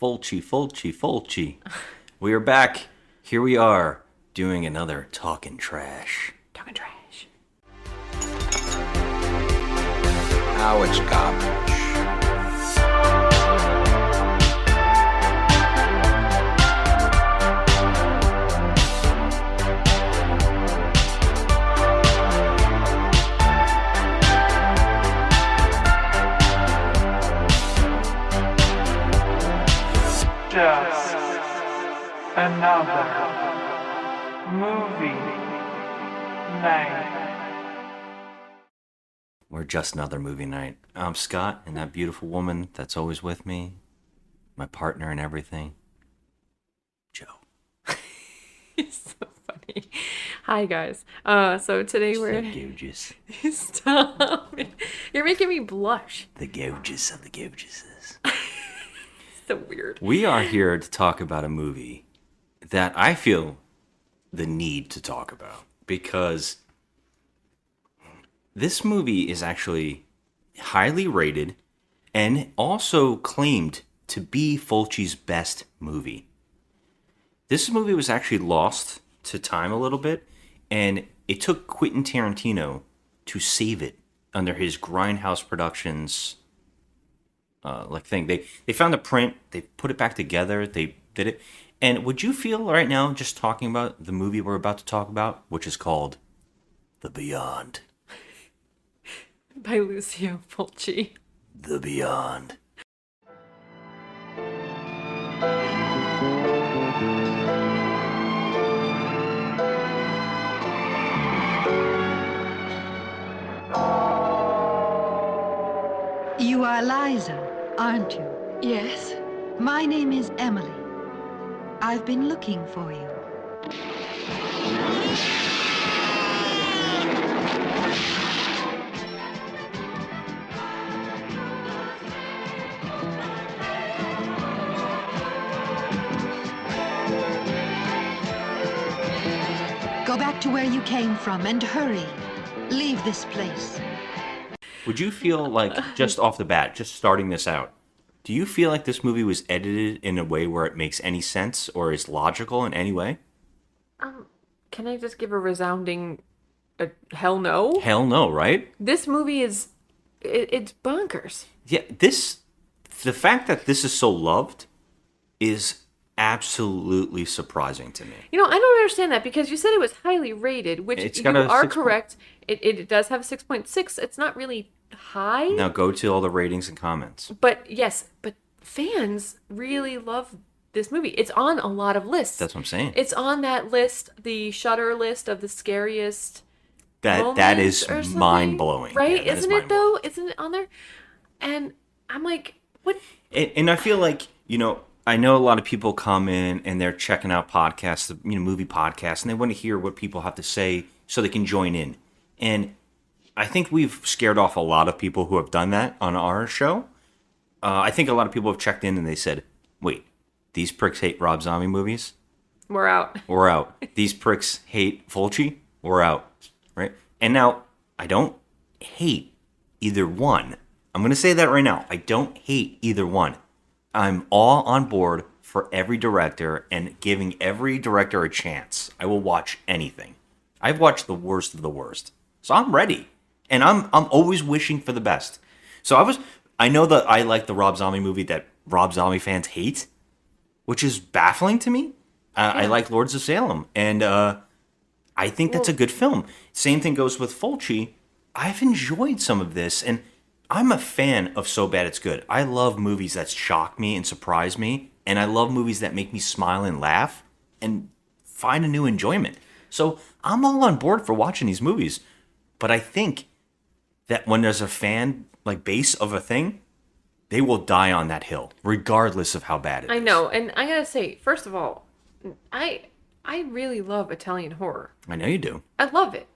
Fulci, Fulci, Fulci. We are back. Here we are doing another Talking Trash. Talking trash. Now it's garbage. Just another movie night. We're just another movie night. I'm Scott, and that beautiful woman that's always with me, my partner and everything, Joe. It's so funny. Hi guys. So today we're The gorgeous. Stop. You're making me blush. The gorgeous of the gorgeouses. So weird. We are here to talk about a movie that I feel the need to talk about because this movie is actually highly rated and also claimed to be Fulci's best movie. This movie was actually lost to time a little bit, and it took Quentin Tarantino to save it under his Grindhouse Productions thing. They found the print, they put it back together, they did it. And would you feel right now just talking about the movie we're about to talk about, which is called The Beyond? By Lucio Fulci. The Beyond. You are Liza, aren't you? Yes. My name is Emily. I've been looking for you. Go back to where you came from and hurry. Leave this place. Would you feel like, just off the bat, just starting this out, do you feel like this movie was edited in a way where it makes any sense or is logical in any way? Can I just give a resounding hell no? Hell no, right? This movie is it's bonkers. Yeah, the fact that this is so loved is absolutely surprising to me. You know, I don't understand that because you said it was highly rated, which It's you got a are 6 correct. It does have a 6.6. It's not really high. Now go to all the ratings and comments. But yes, but fans really love this movie. It's on a lot of lists. That's what I'm saying. It's on that list, the Shudder list of the scariest That moments is or something, mind blowing, right? Isn't it though? Isn't it on there? And I'm like, what? And I feel like, I know a lot of people come in and they're checking out podcasts, movie podcasts, and they want to hear what people have to say so they can join in. And I think we've scared off a lot of people who have done that on our show. I think a lot of people have checked in and they said, wait, these pricks hate Rob Zombie movies? We're out. We're out. These pricks hate Fulci? We're out. Right? And now, I don't hate either one. I'm going to say that right now. I don't hate either one. I'm all on board for every director and giving every director a chance. I will watch anything. I've watched the worst of the worst. So I'm ready. And I'm always wishing for the best. So I know that I like the Rob Zombie movie that Rob Zombie fans hate, which is baffling to me. I like Lords of Salem, and I think that's a good film. Same thing goes with Fulci. I've enjoyed some of this, and I'm a fan of So Bad It's Good. I love movies that shock me and surprise me, and I love movies that make me smile and laugh and find a new enjoyment. So I'm all on board for watching these movies, but I think that when there's a fan base of a thing, they will die on that hill, regardless of how bad it is. I know, and I gotta say, first of all, I really love Italian horror. I know you do. I love it.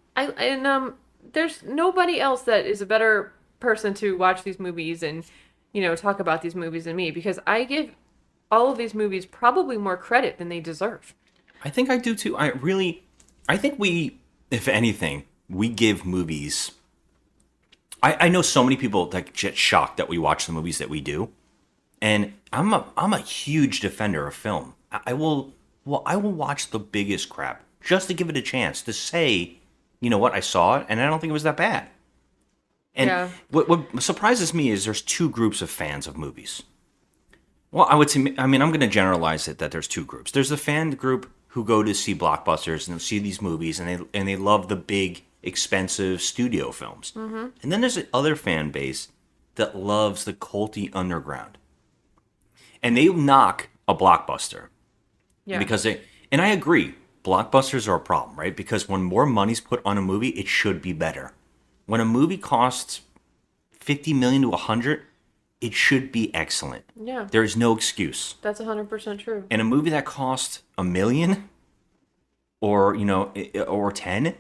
There's nobody else that is a better person to watch these movies and talk about these movies than me, because I give all of these movies probably more credit than they deserve. I think I do too. I think we, if anything, we give movies. I know so many people that get shocked that we watch the movies that we do. And I'm a huge defender of film. I will watch the biggest crap just to give it a chance to say, you know what, I saw it and I don't think it was that bad. And Yeah. what surprises me is there's two groups of fans of movies. Well, I would say, I mean, I'm going to generalize it that there's two groups. There's the fan group who go to see blockbusters and see these movies and they love the big, expensive studio films. Mm-hmm. And then there's the other fan base that loves the culty underground. And they knock a blockbuster Yeah. because and I agree, blockbusters are a problem, right? Because when more money's put on a movie, it should be better. When a movie costs 50 million to 100, it should be excellent. Yeah. There is no excuse. That's 100% true. And a movie that costs $1 million or, or 10,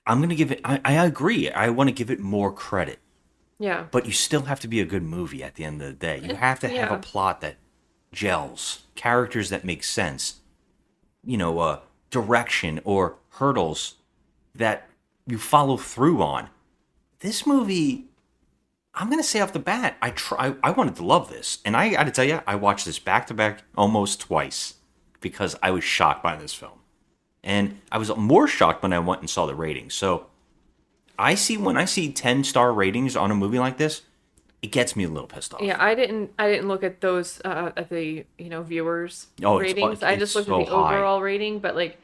I'm going to give it, I agree. I want to give it more credit. Yeah. But you still have to be a good movie at the end of the day. You have to have Yeah. a plot that gels, characters that make sense, direction or hurdles that you follow through on. This movie, I'm going to say off the bat, I wanted to love this. And I got to tell you, I watched this back to back almost twice because I was shocked by this film. And I was more shocked when I went and saw the ratings. So when I see 10-star ratings on a movie like this, it gets me a little pissed off. Yeah, I didn't look at those at the viewers ratings. I just looked so at the high. overall rating, but like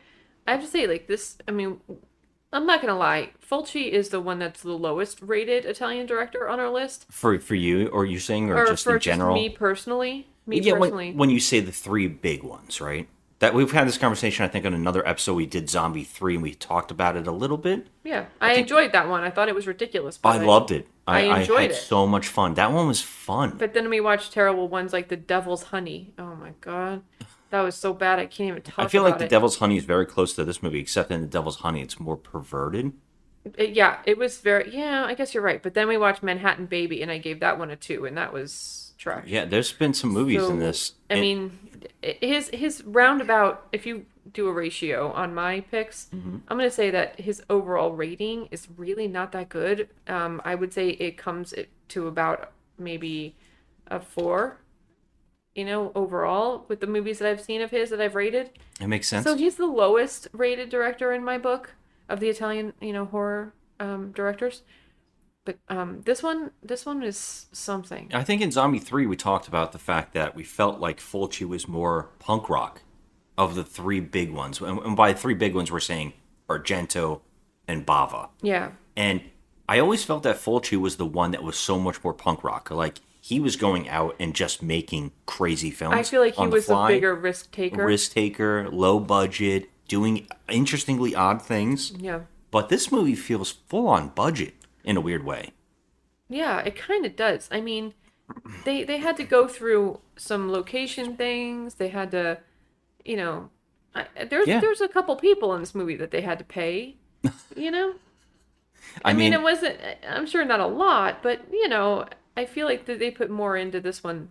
I have to say like this, I mean, I'm not going to lie. Fulci is the one that's the lowest rated Italian director on our list. For you, or you saying, or just for in general? me personally. Yeah, personally. when you say the three big ones, right? That we've had this conversation, I think, on another episode. We did Zombie 3, and we talked about it a little bit. Yeah, I enjoyed that one. I thought it was ridiculous. But I loved it. I enjoyed I had it. so much fun. That one was fun. But then we watched terrible ones like The Devil's Honey. Oh my god. That was so bad I can't even talk about it. I feel like The Devil's Honey is very close to this movie, except in The Devil's Honey, it's more perverted. It was very... Yeah, I guess you're right. But then we watched Manhattan Baby, and I gave that one a 2, and that was trash. Yeah, there's been some movies in this. I mean, his roundabout, if you do a ratio on my picks, Mm-hmm. I'm going to say that his overall rating is really not that good. I would say it comes to about maybe a 4, overall with the movies that I've seen of his that I've rated. It makes sense. So he's the lowest rated director in my book of the Italian, horror directors. But this one is something. I think in Zombie 3, we talked about the fact that we felt like Fulci was more punk rock of the three big ones. And by three big ones, we're saying Argento and Bava. Yeah. And I always felt that Fulci was the one that was so much more punk rock. Like, he was going out and just making crazy films. I feel like he on the was the fly. bigger risk taker. Risk taker, low budget, doing interestingly odd things. Yeah. But this movie feels full on budget in a weird way. Yeah, it kind of does. I mean, they had to go through some location things. They had to, there's a couple people in this movie that they had to pay, I mean, it wasn't, I'm sure not a lot, but, I feel like that they put more into this one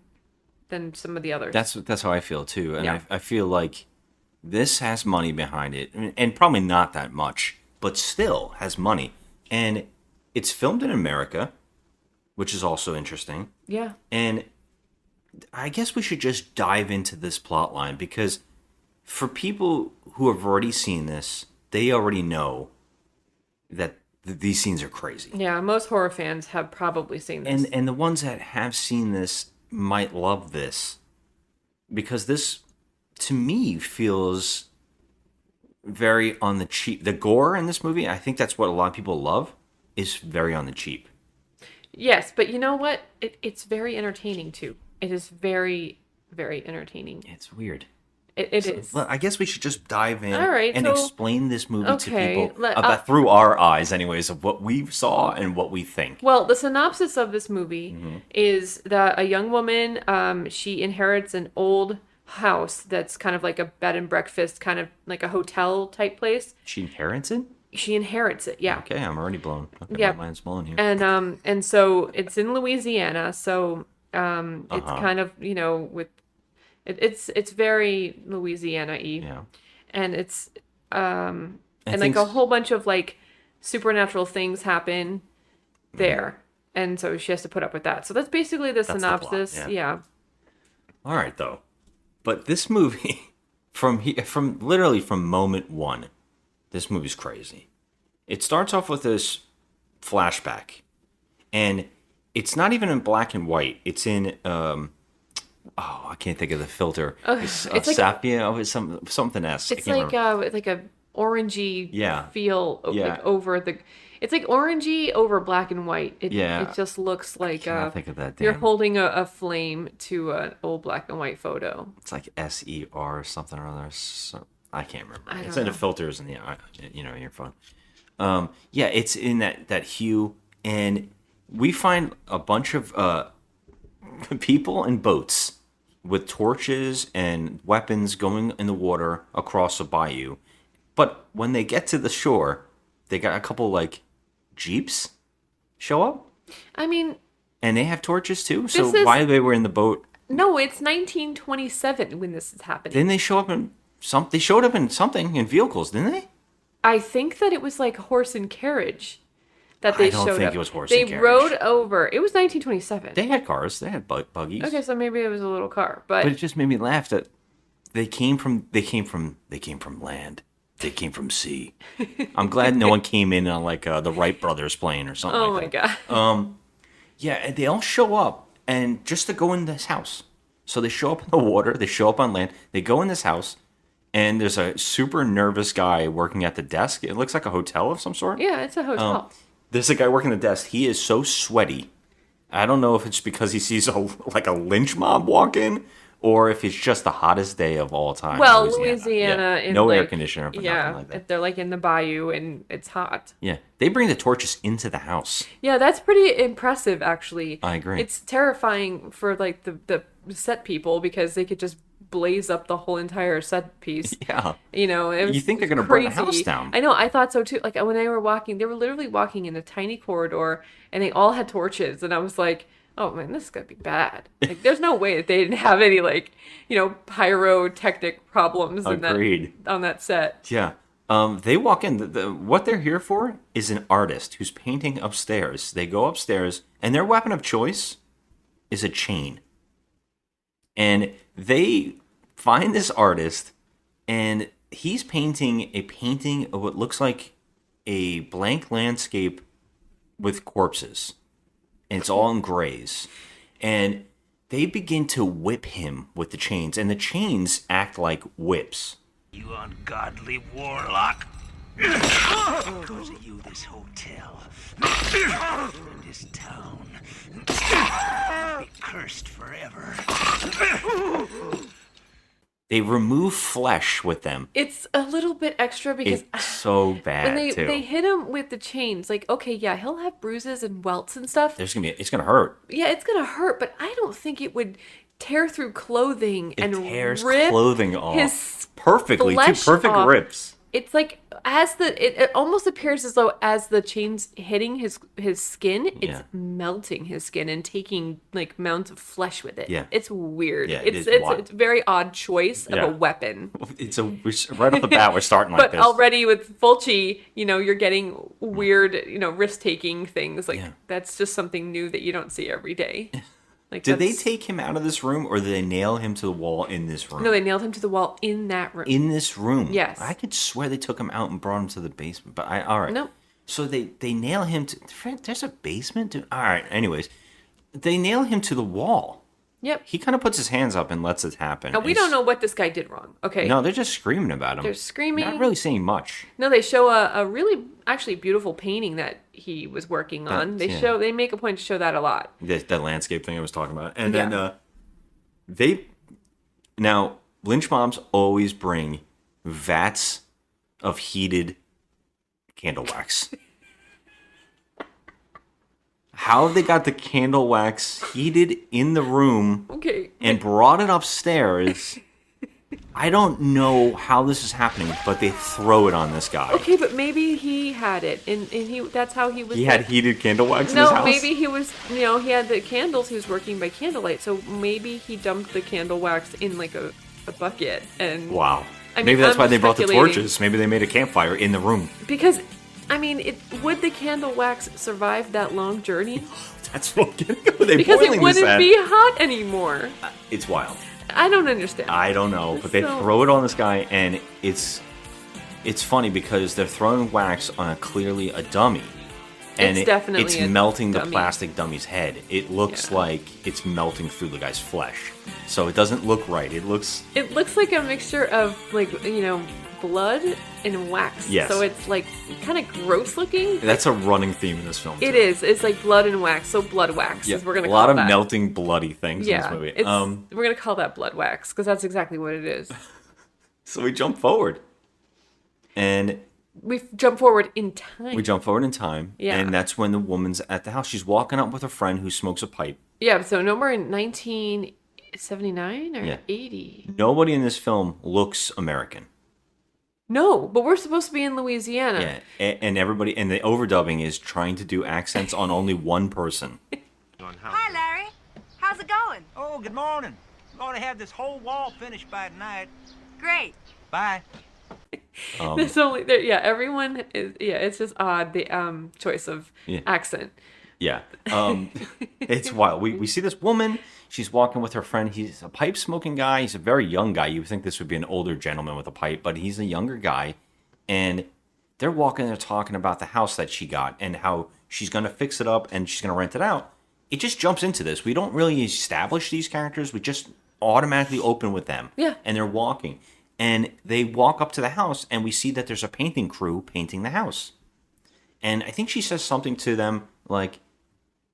than some of the others. That's how I feel too. And Yeah. I feel like this has money behind it, and probably not that much, but still has money. And it's filmed in America, which is also interesting. Yeah. And I guess we should just dive into this plot line, because for people who have already seen this, they already know that these scenes are crazy. Yeah, most horror fans have probably seen this. And the ones that have seen this might love this, because this, to me, feels very on the cheap. The gore in this movie, I think that's what a lot of people love, is very on the cheap. Yes, but you know what? It's very entertaining too. It is very, very entertaining. It's weird. It is. Well, I guess we should just dive in All right, and so- explain this movie to Okay, people through our eyes, anyways, of what we saw and what we think. Well, the synopsis of this movie Mm-hmm. is that a young woman, she inherits an old house that's kind of like a bed and breakfast, kind of like a hotel type place. She inherits it? She inherits it, yeah. Okay, I'm already blown. Okay, Yeah. my mind's blown here. And so it's in Louisiana, so it's kind of, with it's very Louisiana-y. Yeah. And it's and like things- a whole bunch of like supernatural things happen there. And so she has to put up with that. So that's basically the That's the plot, synopsis. Yeah. All right, though. But this movie, from literally from moment one, this movie's crazy. It starts off with this flashback, and it's not even in black and white. It's in I can't think of the filter. It's like sepia. It's something S. It's like a orangey feel like over the. It's like orangey over black and white. It just looks like I think of that. you're holding a flame to an old black and white photo. It's like SER or something or other. So, I can't remember. It's know. in the filters in the your phone. It's in that hue, and we find a bunch of people in boats with torches and weapons going in the water across a bayou. But when they get to the shore, they got a couple like jeeps show up. I mean, and they have torches too. So why they were in the boat? No, it's 1927 when this is happening. Didn't they show up in some? They showed up in something in vehicles, didn't they? I think that it was like horse and carriage that they showed up. I don't think it was horse and carriage. They rode over. It was 1927. They had cars. They had buggies. Okay, so maybe it was a little car, but it just made me laugh that they came from land. They came from sea. I'm glad no one came in on like the Wright brothers plane or something. Oh like my that. god. And they all show up and just to go in this house. So they show up in the water. They show up on land. They go in this house. And there's a super nervous guy working at the desk. It looks like a hotel of some sort. Yeah, it's a hotel. There's a guy working the desk. He is so sweaty. I don't know if it's because he sees a lynch mob walk in, or if it's just the hottest day of all time. Well, Louisiana yeah. No air conditioner, but nothing like that. They're like in the bayou and it's hot. Yeah, they bring the torches into the house. Yeah, that's pretty impressive, actually. I agree. It's terrifying for like the set people because they could just blaze up the whole entire set piece. Yeah. You think they're going to burn the house down. I know, I thought so too. Like when they were walking, they were literally walking in a tiny corridor and they all had torches. And I was like, oh man, this is going to be bad. Like there's no way that they didn't have any pyrotechnic problems on that set. Yeah. They walk in. What they're here for is an artist who's painting upstairs. They go upstairs and their weapon of choice is a chain. And they find this artist, and he's painting a painting of what looks like a blank landscape with corpses. And it's all in grays. And they begin to whip him with the chains, and the chains act like whips. You ungodly warlock. Because of you, this hotel and this town will be cursed forever. They remove flesh with them. It's a little bit extra because it's so bad when too. They hit him with the chains. Like, okay, yeah, he'll have bruises and welts and stuff. It's gonna hurt. Yeah, it's gonna hurt, but I don't think it would tear through clothing and tears rip clothing off his perfectly. Two flesh perfect off. rips. It's like it almost appears as though as the chains hitting his skin, it's melting his skin and taking like mounds of flesh with it. Yeah, it's weird. Yeah, it's a very odd choice of a weapon. Right off the bat we're starting like this. But already with Fulci, you're getting weird, risk taking things like that's just something new that you don't see every day. Like, did they take him out of this room, or did they nail him to the wall in this room? No, they nailed him to the wall in that room. In this room? Yes. I could swear they took him out and brought him to the basement, but all right. No. So they nail him to... There's a basement? All right, anyways. They nail him to the wall. Yep. He kind of puts his hands up and lets it happen. Now, we don't know what this guy did wrong, okay? No, they're just screaming about him. They're screaming. Not really saying much. No, they show a really, actually beautiful painting that he was working on. They make a point to show that a lot. The landscape thing I was talking about. And then Now, lynch mobs always bring vats of heated candle wax. How they got the candle wax heated in the room and brought it upstairs, I don't know how this is happening, but they throw it on this guy. Okay, but maybe he had it, and that's how he was... He had heated candle wax in his house? No, maybe he was, he had the candles, he was working by candlelight, so maybe he dumped the candle wax in like a bucket, and... Wow. I mean, maybe that's I'm why they brought the speculating. torches. Maybe they made a campfire in the room. Because I mean, would the candle wax survive that long journey? That's what I'm getting. They're Because it boiling this wouldn't at. be hot anymore. It's wild. I don't understand. I don't know, but they So- throw it on this guy, and it's funny because they're throwing wax on clearly a dummy, and It's definitely it's a melting the dummy. plastic dummy's head. It looks Yeah. like it's melting through the guy's flesh, so it doesn't look right. It looks It looks like a mixture of, like, blood and wax. Yes. So it's, like, kind of gross looking. that's a running theme in this film. It too. is. It's like blood and wax. So blood wax Yeah, is we're gonna a call lot of that. melting bloody things Yeah, in this movie. it's, we're gonna call that blood wax because that's exactly what it is. So we jump forward, and We jump forward in time. we jump forward in time, Yeah. and that's when the woman's at the house. She's walking up with a friend who smokes a pipe. Yeah. So no more in 1979 or Yeah. 80. Nobody in this film looks American. No, but we're supposed to be in Louisiana. Yeah, and everybody, and the overdubbing is trying to do accents on only one person. Hi, Larry. How's it going? Oh, good morning. I'm going to have this whole wall finished by tonight. Great. Bye. There's only there. Yeah, everyone is. Yeah, it's just odd the choice of Yeah. accent. Yeah, it's wild. We see this woman. She's walking with her friend. He's a pipe smoking guy. He's a very young guy. You would think this would be an older gentleman with a pipe, but he's a younger guy. And they're walking. They're talking about the house that she got and how she's going to fix it up and she's going to rent it out. It just jumps into this. We don't really establish these characters. We just automatically open with them. Yeah. And they're walking. And they walk up to the house, and we see that there's a painting crew painting the house. And I think she says something to them like,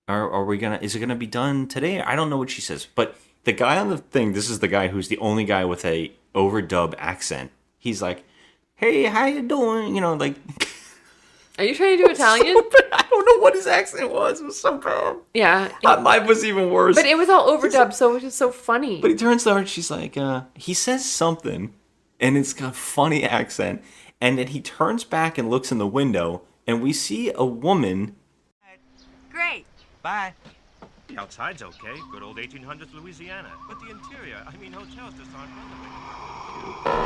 is it gonna be done today? I don't know what she says. But the guy on the thing, this is the guy who's the only guy with a overdub accent. He's like, hey, how you doing? Like... Are you trying to do Italian? I don't know what his accent was. It was so bad. Yeah. Mine was even worse. But it was all overdubbed, so it was just so funny. But he turns to her and she's like, he says something, and it's got a funny accent. And then he turns back and looks in the window, and we see a woman. Great. Bye. The outside's okay. Good old 1800s Louisiana. But the interior, hotels just aren't renovated.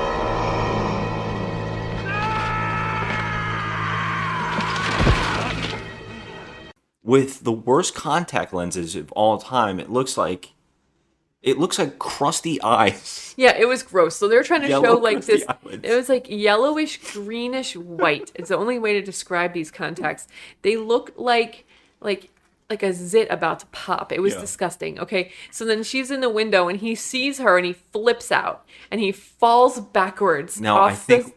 With the worst contact lenses of all time, it looks like crusty eyes. Yeah, it was gross. So they're trying to Yellow show like crusty this. eyelids. It was like yellowish, greenish, white. It's the only way to describe these contacts. They look like a zit about to pop. It was Yeah. disgusting. Okay, so then she's in the window and he sees her and he flips out and he falls backwards Now, I off think-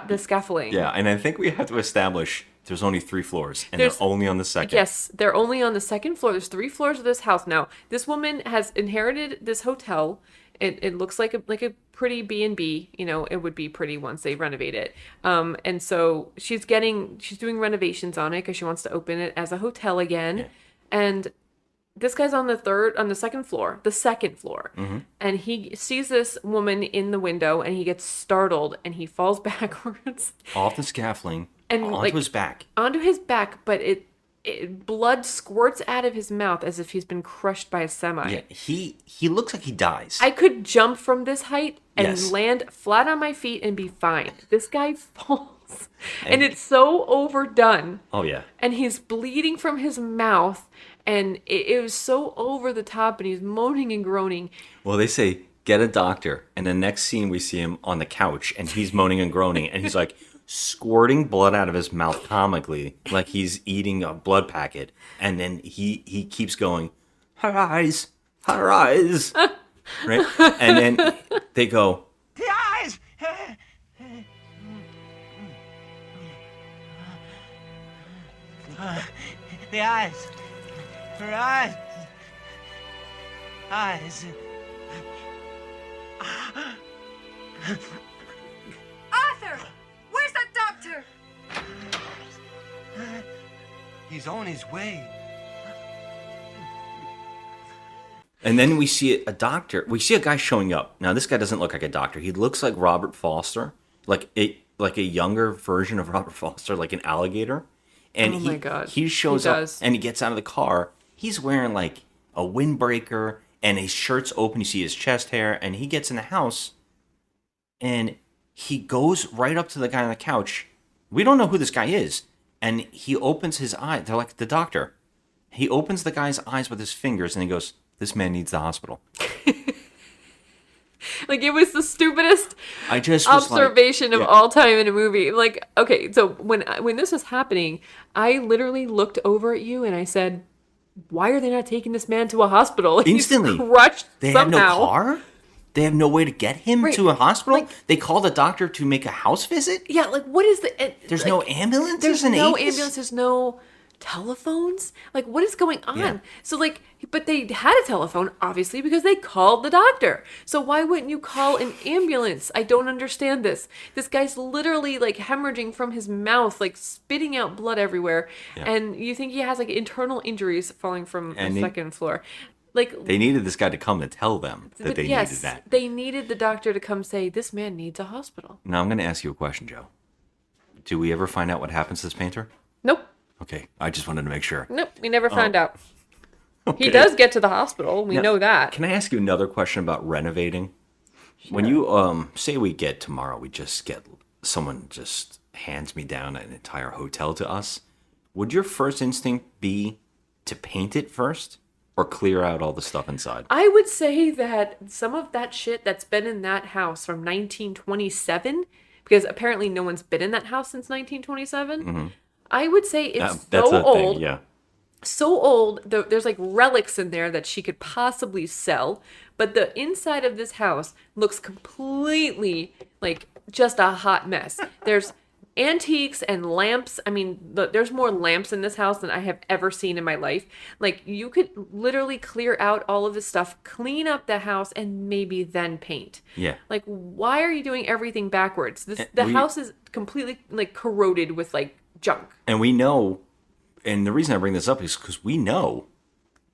the scaffolding. Yeah, and I think we have to establish there's only 3 floors, and There's- they're only on the second. Yes, they're only on the second floor. There's 3 floors of this house now. This woman has inherited this hotel. It looks like a pretty B&B. It would be pretty once they renovate it. And so she's doing renovations on it because she wants to open it as a hotel again. Yeah. And this guy's on the second floor, Mm-hmm. and he sees this woman in the window, and he gets startled, and he falls backwards Off the scaffolding, And, onto like, his back. onto his back, but blood squirts out of his mouth as if he's been crushed by a semi. Yeah, he looks like he dies. I could jump from this height and Yes. land flat on my feet and be fine. This guy falls, and it's so overdone. Oh yeah. And he's bleeding from his mouth, and it was so over the top, and he's moaning and groaning. Well, they say get a doctor, and the next scene we see him on the couch, and he's moaning and groaning, and he's like squirting blood out of his mouth comically, like he's eating a blood packet, and then he keeps going, her eyes, right? And then they go, The eyes! The eyes. Her eyes. Eyes. Arthur! Where's that doctor? He's on his way. and then we see a doctor. We see a guy showing up. Now this guy doesn't look like a doctor. He looks like Robert Foster, like a younger version of Robert Foster, like an alligator. And Oh my God. he shows He up does. and he gets out of the car. He's wearing like a windbreaker and his shirt's open. You see his chest hair, and he gets in the house and he goes right up to the guy on the couch. We don't know who this guy is. And he opens his eye. They're like, the doctor. He opens the guy's eyes with his fingers and he goes, this man needs the hospital. Like, it was the stupidest I just was observation like, of all time in a movie. Like, okay, so when this was happening, I literally looked over at you and I said, why are they not taking this man to a hospital? Instantly. He's crushed They somehow. have no car? They have no way to get him Right. to a hospital? Like- They called a doctor to make a house visit? Yeah, like, what is the... There's like, no ambulances There's in no 80s? ambulance. There's no telephones. Like, what is going on? Yeah. So, like, but they had a telephone, obviously, because they called the doctor. So why wouldn't you call an ambulance? I don't understand this. This guy's literally, like, hemorrhaging from his mouth, like, spitting out blood everywhere. Yeah. And you think he has, like, internal injuries falling from And the he- second floor. Like, They needed this guy to come to tell them that but they yes, needed that. they needed the doctor to come say, this man needs a hospital. Now, I'm going to ask you a question, Joe. Do we ever find out what happens to this painter? Nope. Okay, I just wanted to make sure. Nope. We never find out. Okay. He does get to the hospital. We Now, know that. Can I ask you another question about renovating? When you say we get tomorrow, we just get someone just hands me down an entire hotel to us. Would your first instinct be to paint it first or clear out all the stuff inside? I would say that some of that shit that's been in that house from 1927, because apparently no one's been in that house since 1927. I would say it's That's so a old. thing, yeah. So old, there's like relics in there that she could possibly sell, but the inside of this house looks completely like just a hot mess. There's antiques and lamps. I mean, there's more lamps in this house than I have ever seen in my life. Like, you could literally clear out all of this stuff, clean up the house, and maybe then paint. Yeah. Like, why are you doing everything backwards? The we- house is completely like corroded with like junk. And we know, and the reason I bring this up is because we know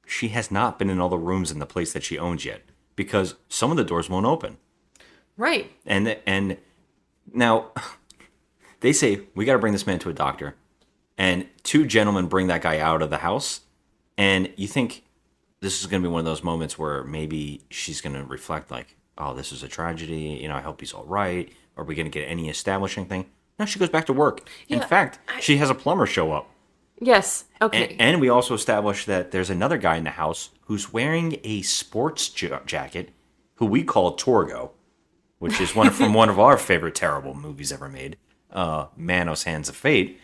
she has not been in all the rooms in the place that she owns yet, because some of the doors won't open. Right. And now they say we got to bring this man to a doctor, and two gentlemen bring that guy out of the house, and you think this is going to be one of those moments where maybe she's going to reflect like, oh, this is a tragedy, you know, I hope he's all right. Are we going to get any establishing thing? No, she goes back to work. In Yeah, fact, she has a plumber show up. Yes. Okay. And we also established that there's another guy in the house who's wearing a sports jacket, who we call Torgo, which is from one of our favorite terrible movies ever made, Manos Hands of Fate.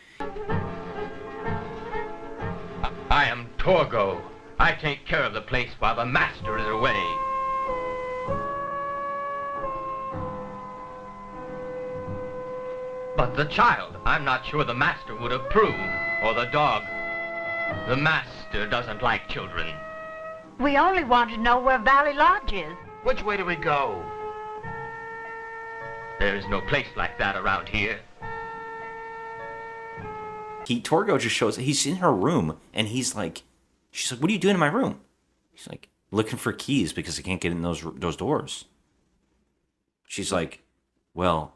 I am Torgo. I take care of the place while the master is away. But the child, I'm not sure the master would approve, or the dog. The master doesn't like children. We only want to know where Valley Lodge is. Which way do we go? There's no place like that around here. Torgo just shows, he's in her room, and she's like, what are you doing in my room? He's like, looking for keys because I can't get in those doors. She's like, well,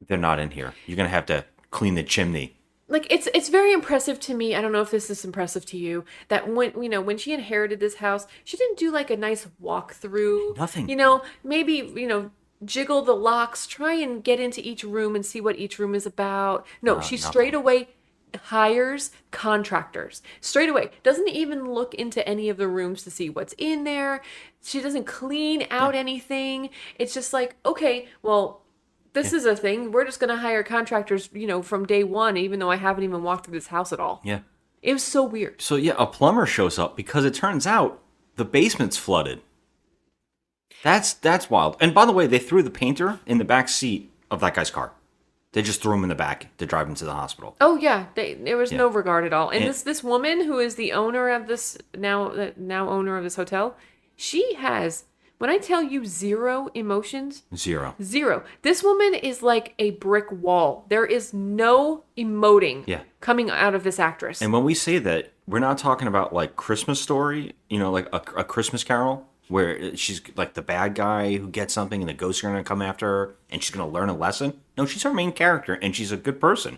they're not in here. You're going to have to clean the chimney. Like, it's very impressive to me. I don't know if this is impressive to you, that when she inherited this house, she didn't do like a nice walkthrough. Nothing. Maybe, jiggle the locks, try and get into each room and see what each room is about. No, she nothing. straight away hires contractors. Straight away. Doesn't even look into any of the rooms to see what's in there. She doesn't clean out anything. It's just like, okay, well, this is a thing. We're just going to hire contractors, from day one, even though I haven't even walked through this house at all. Yeah. It was so weird. So, yeah, a plumber shows up because it turns out the basement's flooded. That's wild. And by the way, they threw the painter in the back seat of that guy's car. They just threw him in the back to drive him to the hospital. Oh yeah, there was no regard at all. And And- this woman who is the owner of this now owner of this hotel, she has, when I tell you, zero emotions. Zero. This woman is like a brick wall. There is no emoting coming out of this actress. And when we say that, we're not talking about like Christmas Story, like a Christmas Carol, where she's like the bad guy who gets something and the ghosts are going to come after her and she's going to learn a lesson. No, she's our main character and she's a good person.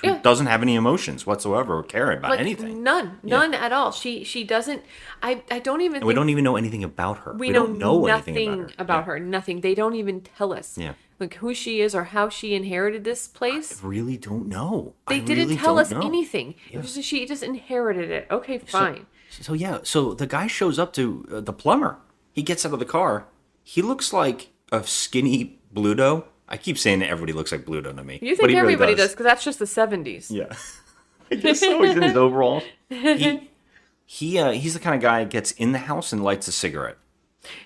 who Yeah. doesn't have any emotions whatsoever or care about Like, anything. none at all. She doesn't. I don't even. And we don't even know anything about her. We don't know nothing anything about Yeah. her. Nothing. They don't even tell us. Yeah. Like who she is or how she inherited this place. I really don't know. They I didn't really tell don't us know. anything. Yeah. She just inherited it. Okay, fine. So the guy shows up to the plumber. He gets out of the car. He looks like a skinny Bluto. I keep saying that everybody looks like Bluto to me. You but think he really everybody does because that's just the 70s. Yeah. I guess so. He's in his overalls. He's the kind of guy that gets in the house and lights a cigarette.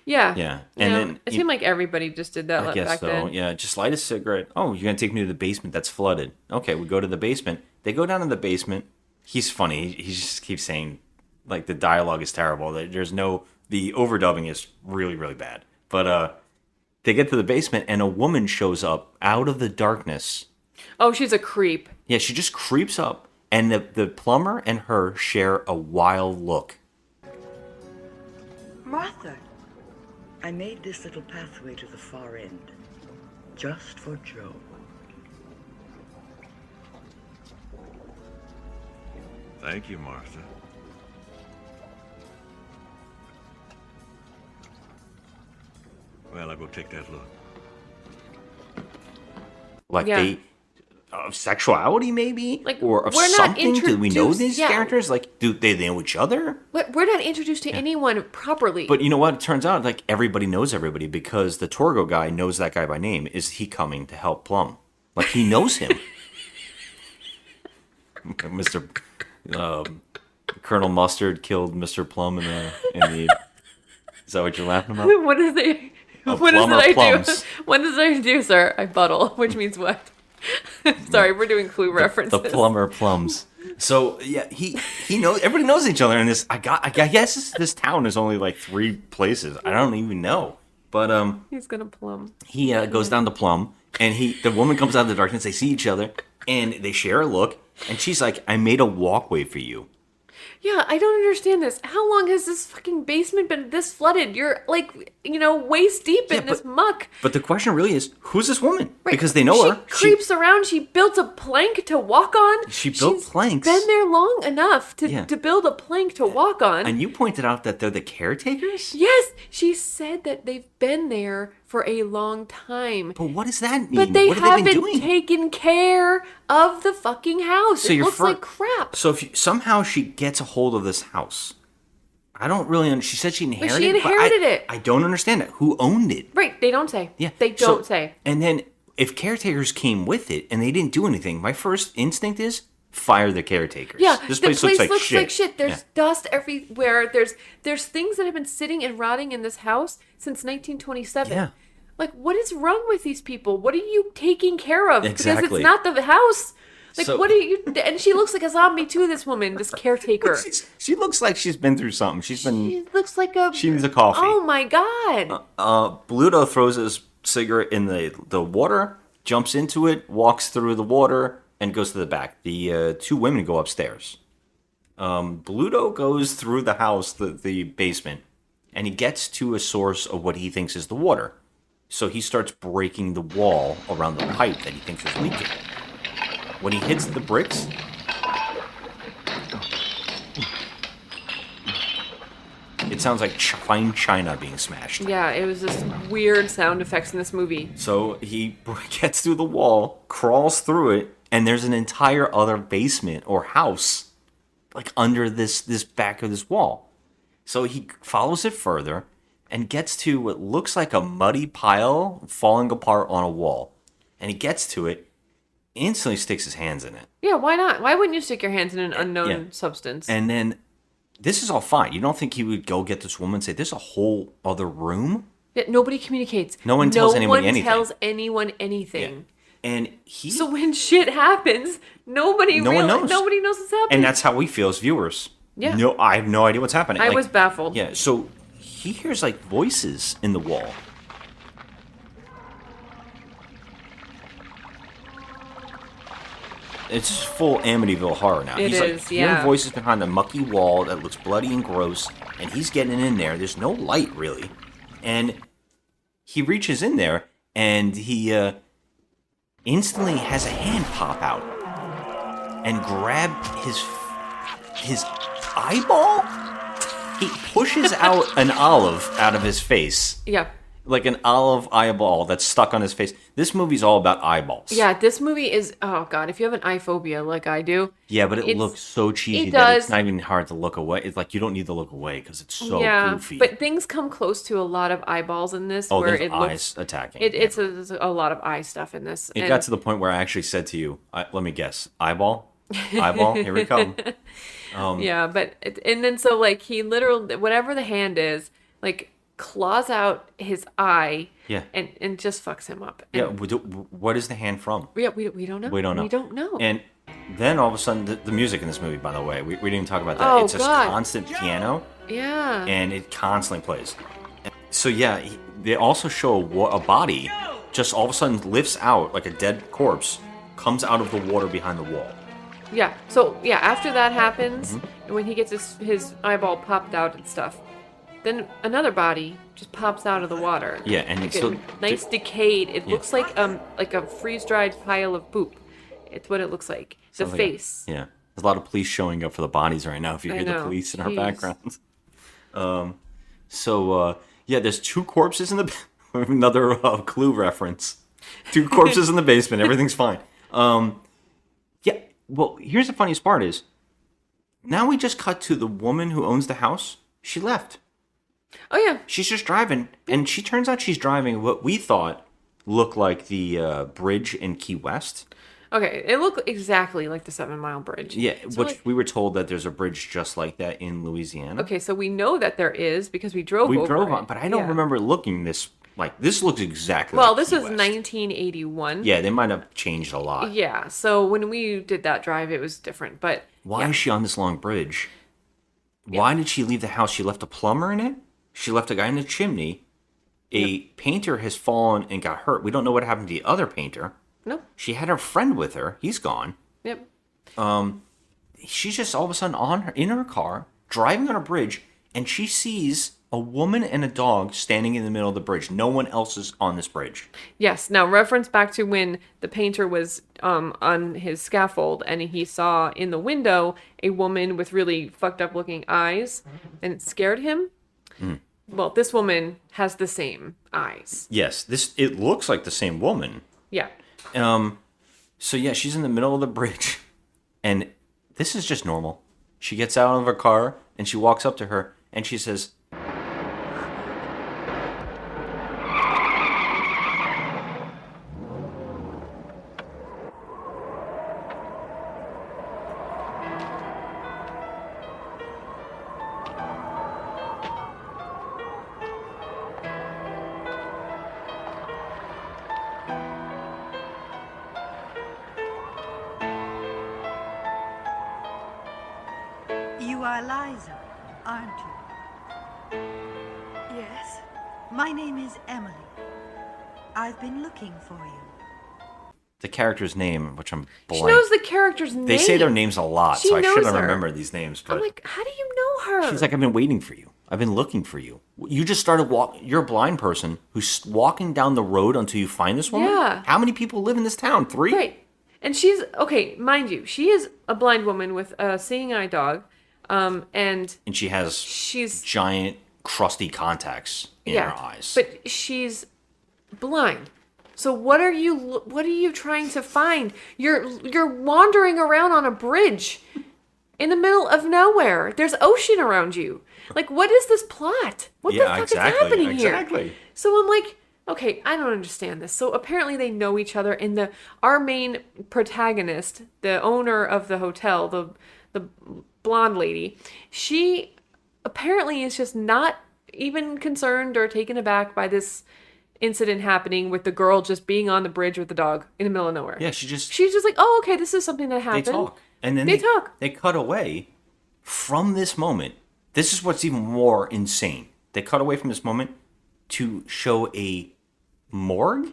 Yeah. Yeah. And And then it seemed like everybody just did that I guess back so. then. Yeah, just light a cigarette. Oh, you're gonna take me to the basement that's flooded. Okay, we go to the basement. They go down to the basement. He's funny. He just keeps saying, like, the dialogue is terrible. The overdubbing is really, really bad. But they get to the basement and a woman shows up out of the darkness. Oh, she's a creep. Yeah, she just creeps up, and the plumber and her share a wild look. Martha, I made this little pathway to the far end, just for Joe. Thank you, Martha. Well, I'll go take that look. Like Yeah. of sexuality, maybe, Like, or of we're not something. Do we know introduced- these yeah. characters? Like, do they know each other? We're not introduced to anyone properly. But you know what? It turns out like everybody knows everybody because the Torgo guy knows that guy by name. Is he coming to help Plum? Like he knows him. Mr. Colonel Mustard killed Mr. Plum in the. Is that what you're laughing about? What is it? A What is plumber it I plums. do? What does I do, sir? I buttle, which means what? Sorry, we're doing Clue references. The plumber plums. So yeah, he knows. Everybody knows each other in this. I guess this town is only like 3 places. I don't even know. But He's gonna plum. he goes down to Plum, and the woman comes out of the darkness. They see each other, and they share a look. And she's like, "I made a walkway for you." Yeah, I don't understand this. How long has this fucking basement been this flooded? You're like, waist deep in this muck. But the question really is, who's this woman? Right. Because they know her. She creeps around. She built a plank to walk on. She built She's planks. Been there long enough to build a plank to walk on. And you pointed out that they're the caretakers? Yes, she said that they've been there for a long time. But what does that mean? But they what have they been haven't doing? taken care of the fucking house. So it you're looks like crap. So if somehow she gets a hold of this house, I don't really understand. She said she inherited she inherited it. I don't understand it. Who owned it? Right, they don't say. Yeah. They don't say. And then if caretakers came with it and they didn't do anything, my first instinct is fire the caretakers. Yeah, This the place looks like shit. There's Yeah. dust everywhere. There's things that have been sitting and rotting in this house since 1927. Yeah. Like, what is wrong with these people? What are you taking care of? Because Exactly. it's not the house. Like, So- what are you? And she looks like a zombie too. This woman, this caretaker. She looks like she's been through something. She looks like a. She needs a coffee. Oh my god. Bluto throws his cigarette in the water, jumps into it, walks through the water, and goes to the back. The 2 women go upstairs. Bluto goes through the house, the basement, and he gets to a source of what he thinks is the water. So he starts breaking the wall around the pipe that he thinks is leaking. When he hits the bricks, it sounds like fine china being smashed. Yeah, it was just weird sound effects in this movie. So he gets through the wall, crawls through it, and there's an entire other basement or house, like under this back of this wall. So he follows it further and gets to what looks like a muddy pile falling apart on a wall. And he gets to it, instantly sticks his hands in it. Yeah, why not? Why wouldn't you stick your hands in an unknown substance? And then this is all fine. You don't think he would go get this woman and say, "There's a whole other room"? Yeah, nobody communicates. No one tells anybody anything. No one tells anyone anything. And So when shit happens, nobody No one knows. Nobody knows what's happening. And that's how we feel as viewers. Yeah. No, I have no idea what's happening. I was baffled. Yeah, so he hears like voices in the wall. It's full Amityville horror now. It He's like is, hearing yeah. voices behind the mucky wall that looks bloody and gross, and he's getting in there. There's no light really, and he reaches in there, and he instantly has a hand pop out, and grab his eyeball. He pushes out an olive out of his face. Yeah. Like an olive eyeball that's stuck on his face. This movie's all about eyeballs. Yeah, this movie is, oh god, if you have an eye phobia like I do. Yeah, but it looks so cheesy it that does. it's not even hard to look away. It's like you don't need to look away because it's so goofy. But things come close to a lot of eyeballs in this where there's it eyes looks attacking. It's a lot of eye stuff in this. It got to the point where I actually said to you, let me guess, eyeball? Eyeball? Here we come. Yeah, but and then so like he literally whatever the hand is, like claws out his eye. Yeah. And just fucks him up. And, Yeah. What is the hand from? Yeah, we don't know. We don't know. We don't know. And then all of a sudden, the music in this movie, by the way, we didn't even talk about that. Oh, it's just God. constant piano. Yeah. And it constantly plays. So yeah, they also show a body just all of a sudden lifts out like a dead corpse, comes out of the water behind the wall. Yeah. So yeah, after that happens, and when he gets his eyeball popped out and stuff, then another body just pops out of the water. Yeah, and like so nice decayed. It looks like a freeze dried pile of poop. It's what it looks like. The face. Yeah, there's a lot of police showing up for the bodies right now. If you hear the police in our background. Yeah, there's two corpses in the another Clue reference. Two corpses in the basement. Everything's fine. Yeah. Well, here's the funniest part is now we just cut to the woman who owns the house. She left. Oh yeah. She's just driving, and she turns out she's driving what we thought looked like the bridge in Key West. Okay, it looked exactly like the 7 Mile Bridge. Yeah, so which we were told that there's a bridge just like that in Louisiana. Okay, so we know that there is because we drove over on, but I don't remember looking this looks exactly well, like this Key was West. 1981. Yeah, they might have changed a lot. Yeah, so when we did that drive, it was different, but... Why is she on this long bridge? Why did she leave the house? She left a plumber in it? She left a guy in the chimney. A painter has fallen and got hurt. We don't know what happened to the other painter. Nope. She had her friend with her. He's gone. Yep. She's just all of a sudden in her car, driving on a bridge, and she sees a woman and a dog standing in the middle of the bridge. No one else is on this bridge. Yes. Now, reference back to when the painter was on his scaffold and he saw in the window a woman with really fucked up looking eyes, and it scared him. Mm. Well, this woman has the same eyes. Yes. It looks like the same woman. Yeah. So yeah, she's in the middle of the bridge, and this is just normal. She gets out of her car and she walks up to her and she says, You are Liza, aren't you? Yes. My name is Emily. I've been looking for you. the character's name, which I'm blank. She knows the character's name. They say their names a lot, She so I should knows have her. remembered these names. But I'm like, how do you know her? she's like, I've been waiting for you. I've been looking for you. You just started walking. You're a blind person who's walking down the road until you find this woman? Yeah. How many people live in this town? 3? Right. And she's, okay, mind you, she is a blind woman with a seeing eye dog. And she has she's giant, crusty contacts in her eyes. But she's blind. So what are you trying to find? You're wandering around on a bridge in the middle of nowhere. There's ocean around you. Like, what is this plot? What the fuck is happening here? Exactly. So I'm like, okay, I don't understand this. So apparently they know each other, and our main protagonist, the owner of the hotel, the blonde lady, she apparently is just not even concerned or taken aback by this incident happening with the girl just being on the bridge with the dog in the middle of nowhere. Yeah, she's just like, oh, okay, this is something that happened. They talk. And then they talk. They cut away from this moment. This is what's even more insane. They cut away from this moment to show a morgue.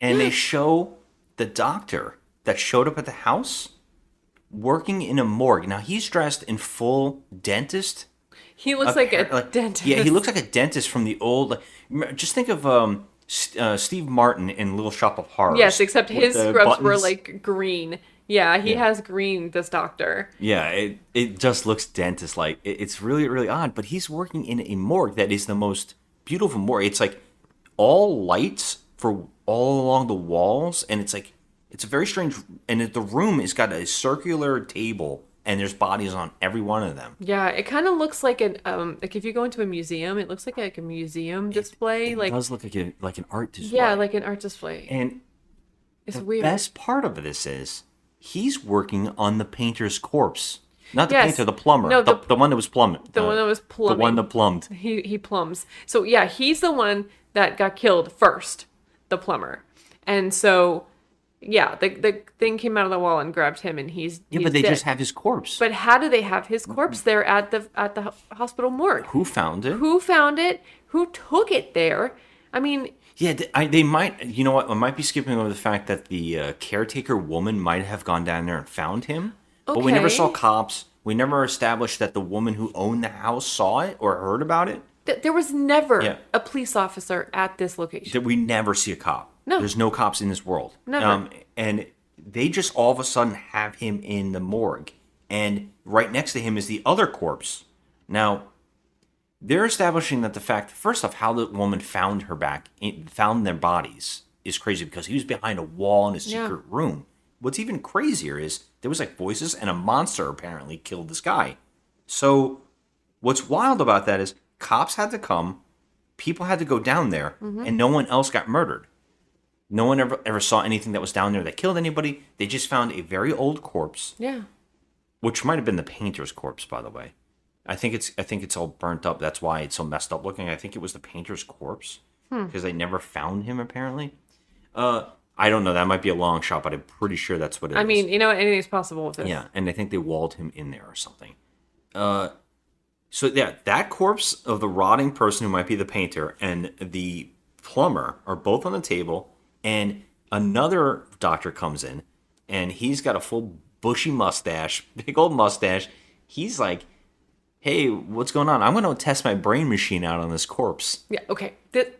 And they show the doctor that showed up at the house working in a morgue. Now, he's dressed in full dentist. He looks like a dentist. Yeah, he looks like a dentist from the old... just think of Steve Martin in Little Shop of Horrors. Yes, except his scrubs were buttons. like green. Yeah, he Yeah. has green, this doctor. Yeah, it just looks dentist-like. It's really, really odd, but he's working in a morgue that is the most beautiful morgue. It's like all lights for all along the walls, and it's like, it's a very strange, and the room has got a circular table, and there's bodies on every one of them. Yeah, it kind of looks like an like if you go into a museum, it looks like a museum display. It like does look like an art display. yeah, like an art display. And It's the weird. best part of this is he's working on the painter's corpse. Not the Yes. painter, the plumber. No, the one that was plumbing. The one that was plumbing. The one that plumbed. He plums. So yeah, he's the one that got killed first, the plumber. And so yeah, the thing came out of the wall and grabbed him, and he's But they dead. just have his corpse. But how do they have his corpse there at the hospital morgue? Who found it? Who found it? Who took it there? I mean, Yeah, they might. You know what? I might be skipping over the fact that the caretaker woman might have gone down there and found him. But we never Okay. saw cops. We never established that the woman who owned the house saw it or heard about it. there was never Yeah. a police officer at this location. That we never see a cop. No. There's no cops in this world. Never. And they just all of a sudden have him in the morgue. And right next to him is the other corpse. Now, they're establishing that the fact, first off, how the woman found found their bodies is crazy because he was behind a wall in a secret room. What's even crazier is there was like voices and a monster apparently killed this guy. So what's wild about that is cops had to come, people had to go down there, and no one else got murdered. No one ever saw anything that was down there that killed anybody. They just found a very old corpse, Yeah. which might have been the painter's corpse, by the way. I think it's all burnt up. That's why it's so messed up looking. I think it was the painter's corpse because they never found him apparently. I don't know. That might be a long shot, but I'm pretty sure that's what it is. I mean, you know, anything's possible with this. Yeah, and I think they walled him in there or something. So yeah, that corpse of the rotting person who might be the painter and the plumber are both on the table, and another doctor comes in, and he's got a full bushy mustache, big old mustache. He's like, "Hey, what's going on? I'm going to test my brain machine out on this corpse." Yeah, okay.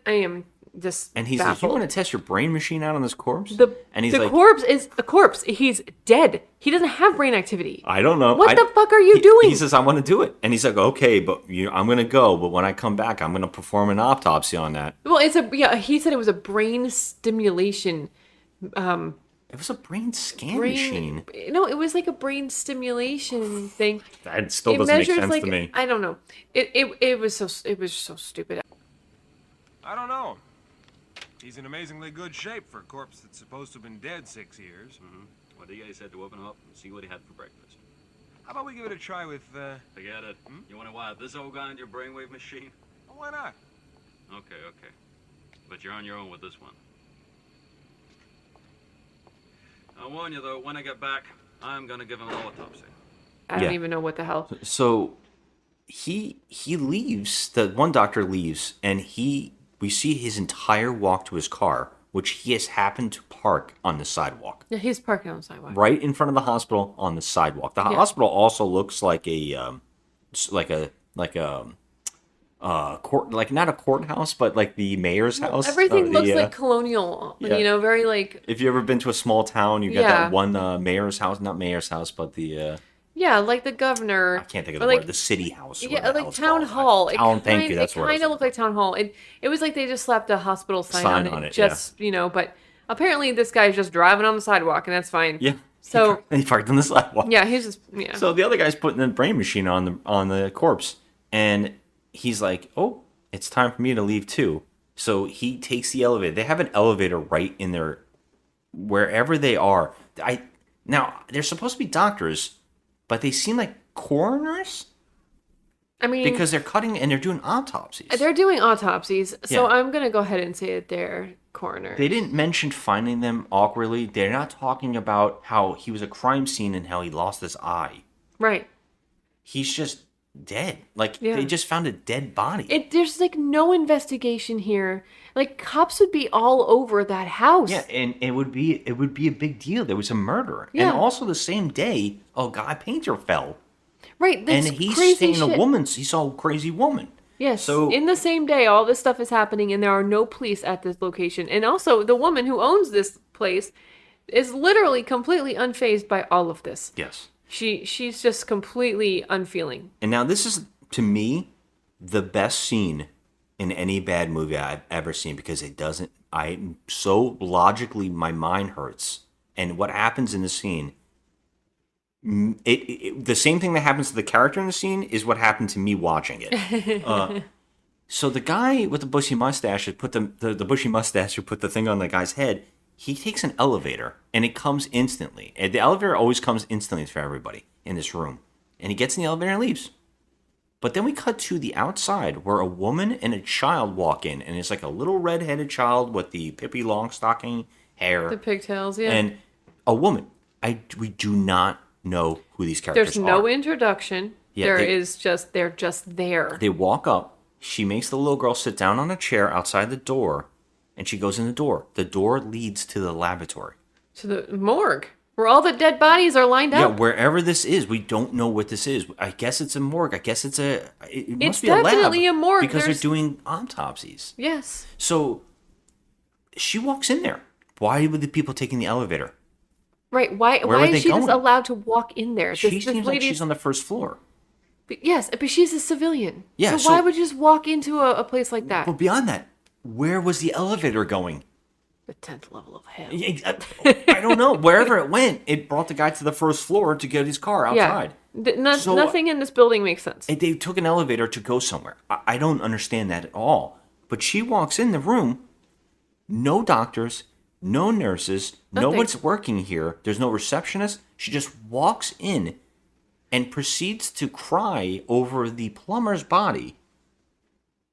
I am just And he's baffled. like, "You want to test your brain machine out on this corpse?" And he's the like, corpse is a corpse. He's dead. He doesn't have brain activity. I don't know. What the fuck are you doing? He says, I want to do it. And he's like, okay, but I'm going to go. But when I come back, I'm going to perform an autopsy on that. Well, he said it was a brain stimulation. It was a brain scan machine. No, it was like a brain stimulation thing. That still It doesn't make measures sense to me. I don't know. It was so stupid. I don't know. He's in amazingly good shape for a corpse that's supposed to have been dead 6 years. Mm-hmm. Well, the guy said to open him up and see what he had for breakfast. How about we give it a try with, Forget it. You want to wire this old guy into your brainwave machine? well, why not? Okay. But you're on your own with this one. I'll warn you, though, when I get back, I'm going to give him an autopsy. I don't even know what the hell. So he leaves. The one doctor leaves, and we see his entire walk to his car, which he has happened to park on the sidewalk. Yeah, he's parking on the sidewalk. Right in front of the hospital on the sidewalk. The hospital also looks like a court, like not a courthouse, but like the mayor's house. Everything looks like colonial. yeah. You know, very like. If you ever been to a small town, you get that one mayor's house, not mayor's house, but the Yeah, like the governor. I can't think of or the like, word, the city house. or Yeah, whatever the like hell it's town called. hall. Thank you. That's it what kind of looked like town hall. It was like they just slapped a hospital sign on it. Just you know, but apparently this guy's just driving on the sidewalk, and that's fine. Yeah. So he parked on the sidewalk. yeah, he's just yeah. So the other guy's putting the brain machine on the corpse, and he's like, "Oh, it's time for me to leave too." So he takes the elevator. They have an elevator right in their wherever they are. Now they're supposed to be doctors, but they seem like coroners. I mean, because they're cutting and they're doing autopsies. They're doing autopsies, so Yeah. I'm gonna go ahead and say that they're coroners. They didn't mention finding them awkwardly. They're not talking about how he was a crime scene and how he lost his eye. Right. He's just dead. Like Yeah. they just found a dead body. There's like no investigation here. Like cops would be all over that house. Yeah, and it would be a big deal. There was a murder, Yeah. and also the same day, a guy painter fell, Right. That's and he's crazy saying shit. he saw a crazy woman. Yes. So in the same day, all this stuff is happening, and there are no police at this location. And also, the woman who owns this place is literally completely unfazed by all of this. Yes. She's just completely unfeeling. And now this is, to me, the best scene in any bad movie I've ever seen, because it doesn't, I'm so logically, my mind hurts. And what happens in the scene, the same thing that happens to the character in the scene is what happened to me watching it. So the guy with the bushy mustache, the bushy mustache who put the thing on the guy's head, he takes an elevator, and it comes instantly. And the elevator always comes instantly for everybody in this room. And he gets in the elevator and leaves. But then we cut to the outside, where a woman and a child walk in, and it's like a little red-headed child with the Pippi Longstocking hair. The pigtails, yeah. And a woman. We do not know who these characters There's are. no introduction. Yeah, They're just there. They walk up. She makes the little girl sit down on a chair outside the door, and she goes in the door. The door leads to the laboratory. To the morgue, where all the dead bodies are lined Yeah, up. wherever this is, we don't know what this is. I guess it's a morgue. I guess it must be a lab. It's definitely a morgue. Because they're doing autopsies. Yes. So she walks in there. Why were the people taking the elevator? Right. Why Where were is they she just going? allowed to walk in there? She seems like she's on the first floor. Yes, but she's a civilian. Yeah, so why would you just walk into a place like that? But beyond that, where was the elevator going? The 10th level of hell. I don't know. Wherever it went, it brought the guy to the first floor to get his car outside. Yeah. Nothing in this building makes sense. They took an elevator to go somewhere. I don't understand that at all. But she walks in the room, no doctors, no nurses, no one's working here. There's no receptionist. She just walks in and proceeds to cry over the plumber's body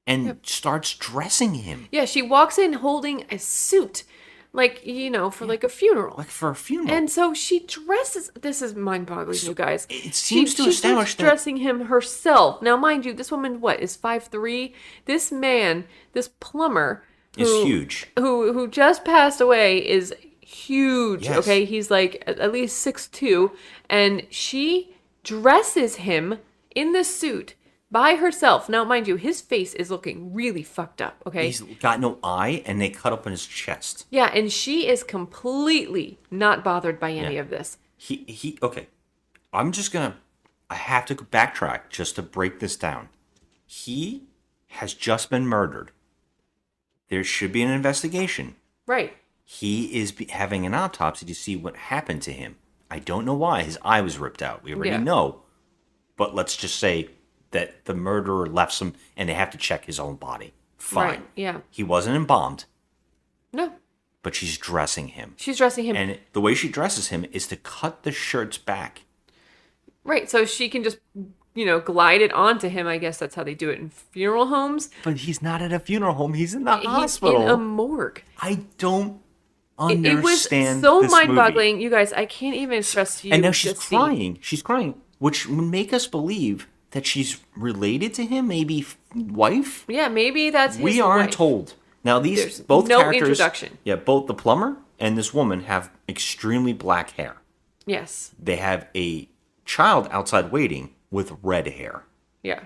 and starts dressing him. Yeah, she walks in holding a suit, like, for like a funeral. Like for a funeral. And so she dresses. This is mind-boggling, you guys. It seems to she establish starts that dressing him herself. Now, mind you, this woman, is 5'3"? This man, this plumber, is huge. Who just passed away, is huge. Yes. Okay, he's like at least 6'2", and she dresses him in the suit by herself. Now, mind you, his face is looking really fucked up, okay? He's got no eye, and they cut up in his chest. Yeah, and she is completely not bothered by any of this. Okay. I have to backtrack just to break this down. He has just been murdered. There should be an investigation. Right. He is having an autopsy to see what happened to him. I don't know why. His eye was ripped out. We already know. But let's just say that the murderer left some, and they have to check his own body. Fine. Right, yeah. He wasn't embalmed. No. But she's dressing him. She's dressing him. And the way she dresses him is to cut the shirts back. Right, so she can just, glide it onto him. I guess that's how they do it in funeral homes. But he's not at a funeral home. He's in the hospital. He's in a morgue. I don't understand It was so this mind-boggling. movie. You guys, I can't even stress to you. And now she's crying. She's crying, which would make us believe that she's related to him, maybe wife? Yeah, maybe that's his We aren't wife. told. Now, There's both no characters... introduction. Yeah, both the plumber and this woman have extremely black hair. Yes. They have a child outside waiting with red hair. Yeah.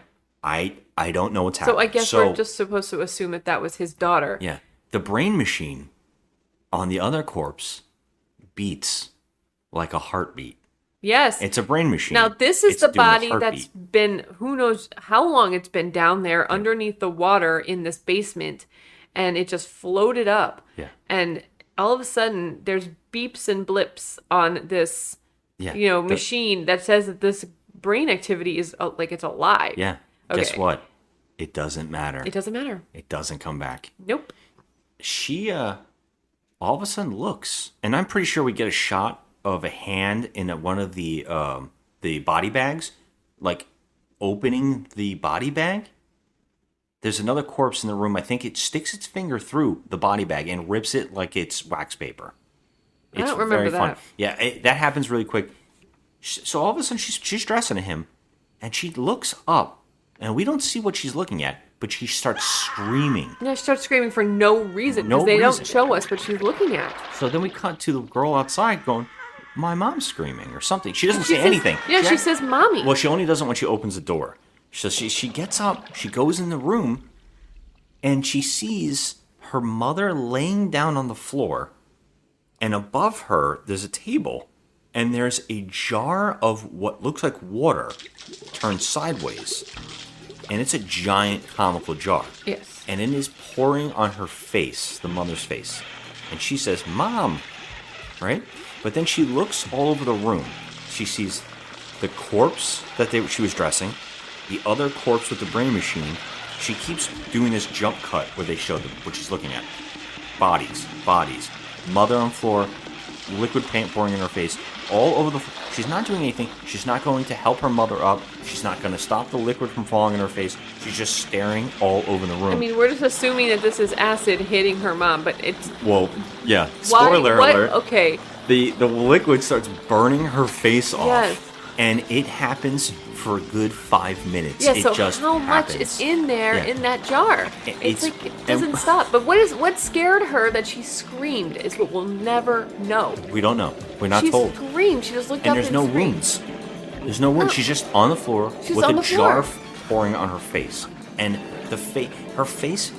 I don't know what's happening. So I guess we're just supposed to assume that was his daughter. Yeah. The brain machine on the other corpse beats like a heartbeat. Yes. It's a brain machine. Now, this is It's the doing a body heartbeat. that's been, who knows how long it's been down there underneath the water in this basement, and it just floated up. Yeah. And all of a sudden, there's beeps and blips on this, machine that says that this brain activity is like it's alive. Yeah. Okay. Guess what? It doesn't matter. It doesn't matter. It doesn't come back. Nope. She all of a sudden looks, and I'm pretty sure we get a shot of a hand in one of the body bags, like opening the body bag. There's another corpse in the room. I think it sticks its finger through the body bag and rips it like it's wax paper. I don't remember that. Yeah, that happens really quick. So all of a sudden she's dressing him, and she looks up, and we don't see what she's looking at, but she starts screaming. Yeah, she starts screaming for no reason No because they reason. don't show us what she's looking at. So then we cut to the girl outside going, "My mom's screaming," or something. She doesn't She say says- anything. Yeah, she says, "Mommy." Well, she only does it when she opens the door. So she gets up, she goes in the room, and she sees her mother laying down on the floor, And above her, there's a table, and there's a jar of what looks like water turned sideways. And it's a giant comical jar. Yes. And it is pouring on her face, the mother's face. And she says, Mom, right? But then she looks all over the room. She sees the corpse that she was dressing, the other corpse with the brain machine. She keeps doing this jump cut where they show what she's looking at. Bodies. Mother on floor, liquid paint pouring in her face, all over the floor. She's not doing anything. She's not going to help her mother up. She's not going to stop the liquid from falling in her face. She's just staring all over the room. I mean, we're just assuming that this is acid hitting her mom, but it's... Well, yeah. Spoiler alert. Okay. The liquid starts burning her face off. Yes. And it happens for a good 5 minutes. Yeah, it so just how happens. much is in there in that jar? It's like it doesn't and- stop. But what scared her that she screamed is what we'll never know. We don't know. We're not She told. screamed. She just looked And up there's and no screamed. wounds. There's no wounds. Oh. She's just on the floor She's with on a the floor. jar pouring on her face. And her face,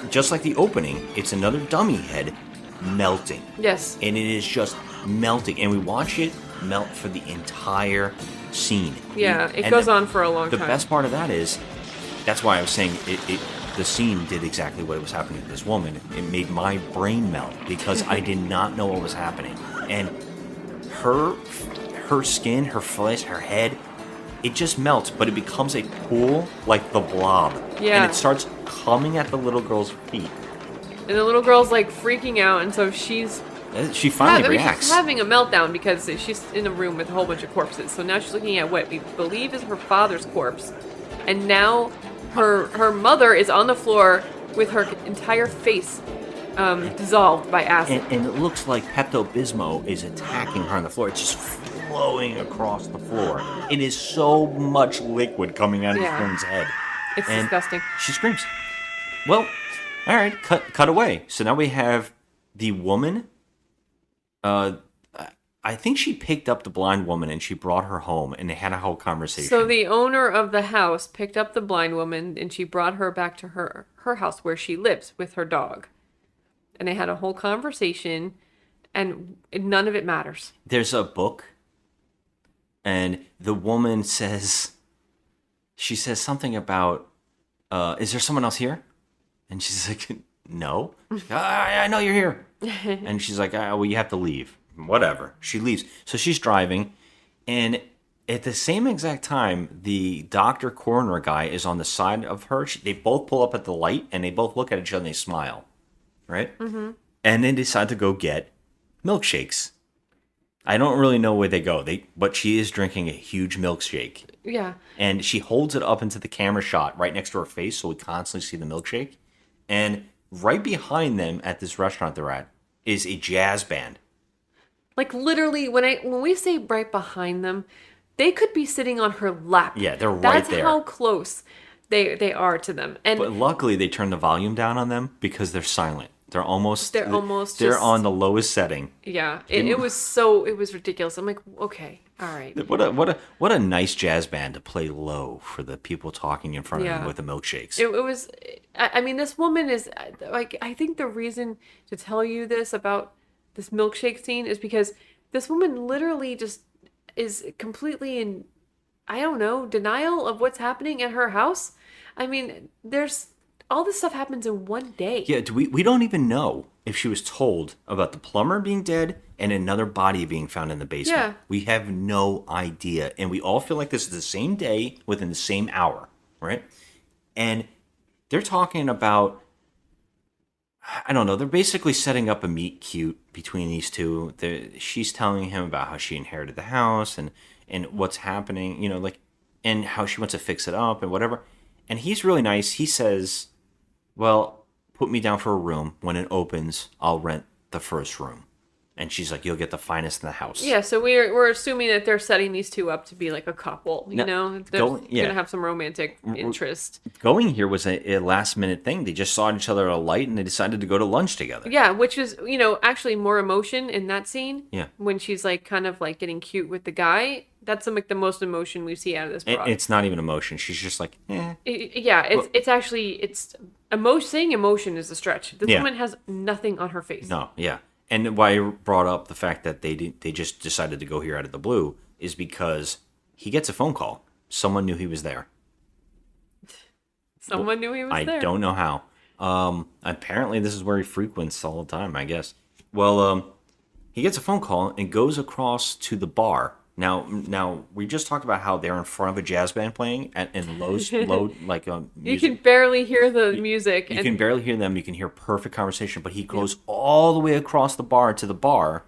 just like the opening, it's another dummy head melting. Yes. And it is just melting. And we watch it melt for the entire scene. Yeah, it And goes on for a long the time. best part of that is, that's why I was saying the scene did exactly what was happening to this woman. It made my brain melt because I did not know what was happening. And her skin, her flesh, her head, it just melts, but it becomes a pool like the Blob. Yeah. And it starts coming at the little girl's feet. And the little girl's like freaking out, and so she finally reacts. She's having a meltdown because she's in a room with a whole bunch of corpses. So now she's looking at what we believe is her father's corpse, and now her mother is on the floor with her entire face dissolved by acid. And it looks like Pepto-Bismol is attacking her on the floor. It's just flowing across the floor. It is so much liquid coming out of this woman's head. It's And disgusting. She screams. Well, all right, cut away. So now we have the woman. I think she picked up the blind woman and she brought her home, and they had a whole conversation. So the owner of the house picked up the blind woman and she brought her back to her house where she lives with her dog. And they had a whole conversation, and none of it matters. There's a book, and the woman says something about, is there someone else here? And she's like, no. She's like, I know you're here. And she's like, well, you have to leave. Whatever. She leaves. So she's driving, and at the same exact time, the doctor coroner guy is on the side of her. They both pull up at the light, and they both look at each other and they smile. Right? Mm-hmm. And then decide to go get milkshakes. I don't really know where they go. But she is drinking a huge milkshake. Yeah. And she holds it up into the camera shot right next to her face, so we constantly see the milkshake. And right behind them at this restaurant they're at is a jazz band. Like literally, when we say right behind them, they could be sitting on her lap. Yeah, they're right That's there. how close they are to them. And But luckily they turn the volume down on them because they're silent. They're just on the lowest setting. yeah, it was ridiculous. I'm like, okay, all right. What a nice jazz band to play low for the people talking in front of them with the milkshakes. It was, I mean, this woman is like, I think the reason to tell you this about this milkshake scene is because this woman literally just is completely in, I don't know, denial of what's happening at her house. I mean, all this stuff happens in one day. Yeah, we don't even know if she was told about the plumber being dead and another body being found in the basement. Yeah. We have no idea. And we all feel like this is the same day within the same hour, right? And they're talking about, I don't know, they're basically setting up a meet cute between these two. She's telling him about how she inherited the house and what's happening, and how she wants to fix it up and whatever. And he's really nice. He says, well, put me down for a room. When it opens, I'll rent the first room. And she's like, you'll get the finest in the house. Yeah, so we're assuming that they're setting these two up to be like a couple, They're going to have some romantic interest. Going here was a last-minute thing. They just saw each other at a light, and they decided to go to lunch together. Yeah, which is, actually more emotion in that scene. Yeah. When she's like kind of like getting cute with the guy. That's like the most emotion we see out of this broad. It's not even emotion. She's just like, eh. It's actually, saying emotion is a stretch. This woman has nothing on her face. No, yeah. And why I brought up the fact that they just decided to go here out of the blue is because he gets a phone call. Someone knew he was there. Someone knew he was there. I don't know how. Apparently this is where he frequents all the time, I guess. Well, he gets a phone call and goes across to the bar. Now we just talked about how they're in front of a jazz band playing in low like music. You can barely hear the music. You can barely hear them. You can hear perfect conversation, but he goes all the way across the bar to the bar,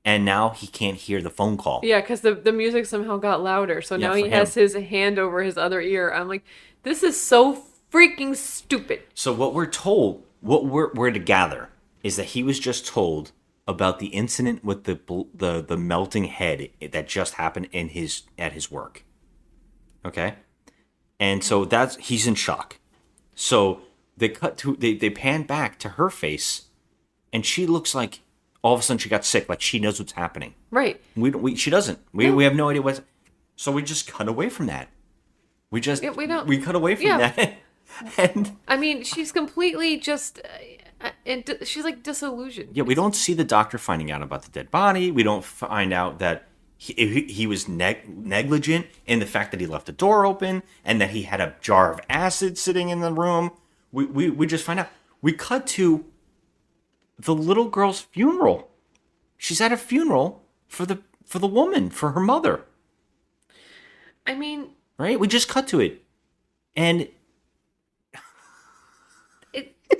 and now he can't hear the phone call. Yeah, because the music somehow got louder, so now he has his hand over his other ear. I'm like, this is so freaking stupid. So what we're told, what we're to gather, is that he was just told about the incident with the melting head that just happened at his work. Okay? And so he's in shock. So they pan back to her face, and she looks like all of a sudden she got sick, like she knows what's happening. Right. She doesn't. We have no idea what's. So we just cut away from that. We cut away from that. And I mean, she's completely just she's like disillusioned. Yeah, we don't see the doctor finding out about the dead body. We don't find out that he was negligent in the fact that he left the door open and that he had a jar of acid sitting in the room. We just find out. We cut to the little girl's funeral. She's at a funeral for the woman, for her mother. I mean, right? We just cut to it. And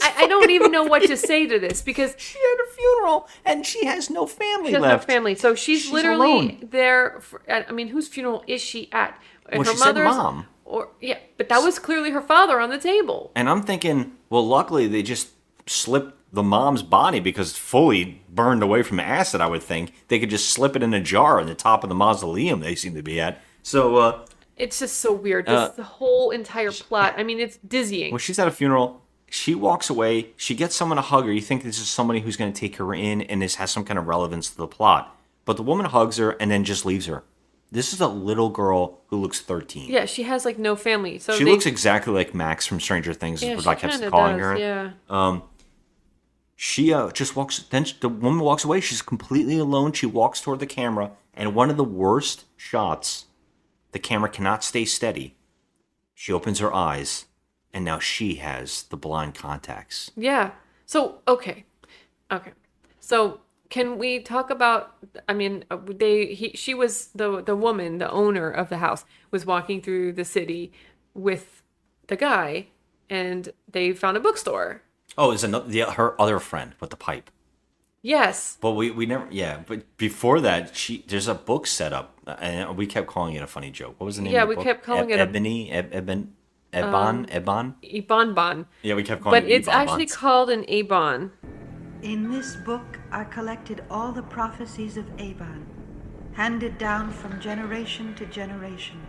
I don't even know what to say to this because she had a funeral and she has no family left. left. No family, so she's literally alone. there. I mean, whose funeral is she at? Well, her she mother's, said mom. But that was clearly her father on the table. And I'm thinking, well, luckily they just slipped the mom's body because it's fully burned away from acid. I would think they could just slip it in a jar in the top of the mausoleum they seem to be at. So it's just so weird. The whole entire plot. I mean, it's dizzying. Well, she's at a funeral. She walks away. She gets someone to hug her. You think this is somebody who's going to take her in and this has some kind of relevance to the plot. But the woman hugs her and then just leaves her. This is a little girl who looks 13. Yeah, she has like no family. So she looks exactly like Max from Stranger Things. Yeah, is what I kept calling her. Yeah. She just walks. Then the woman walks away. She's completely alone. She walks toward the camera, and one of the worst shots. The camera cannot stay steady. She opens her eyes. And now she has the blind contacts. Yeah. So, okay. So, can we talk about, I mean, she was the woman, the owner of the house, was walking through the city with the guy, and they found a bookstore. Oh, is her other friend with the pipe. Yes. But we never, but before that, there's a book set up, and we kept calling it a funny joke. What was the name of the book? Yeah, we kept calling it Eibon. Yeah, we kept calling it But it's actually called an Eibon. In this book are collected all the prophecies of Eibon, handed down from generation to generation,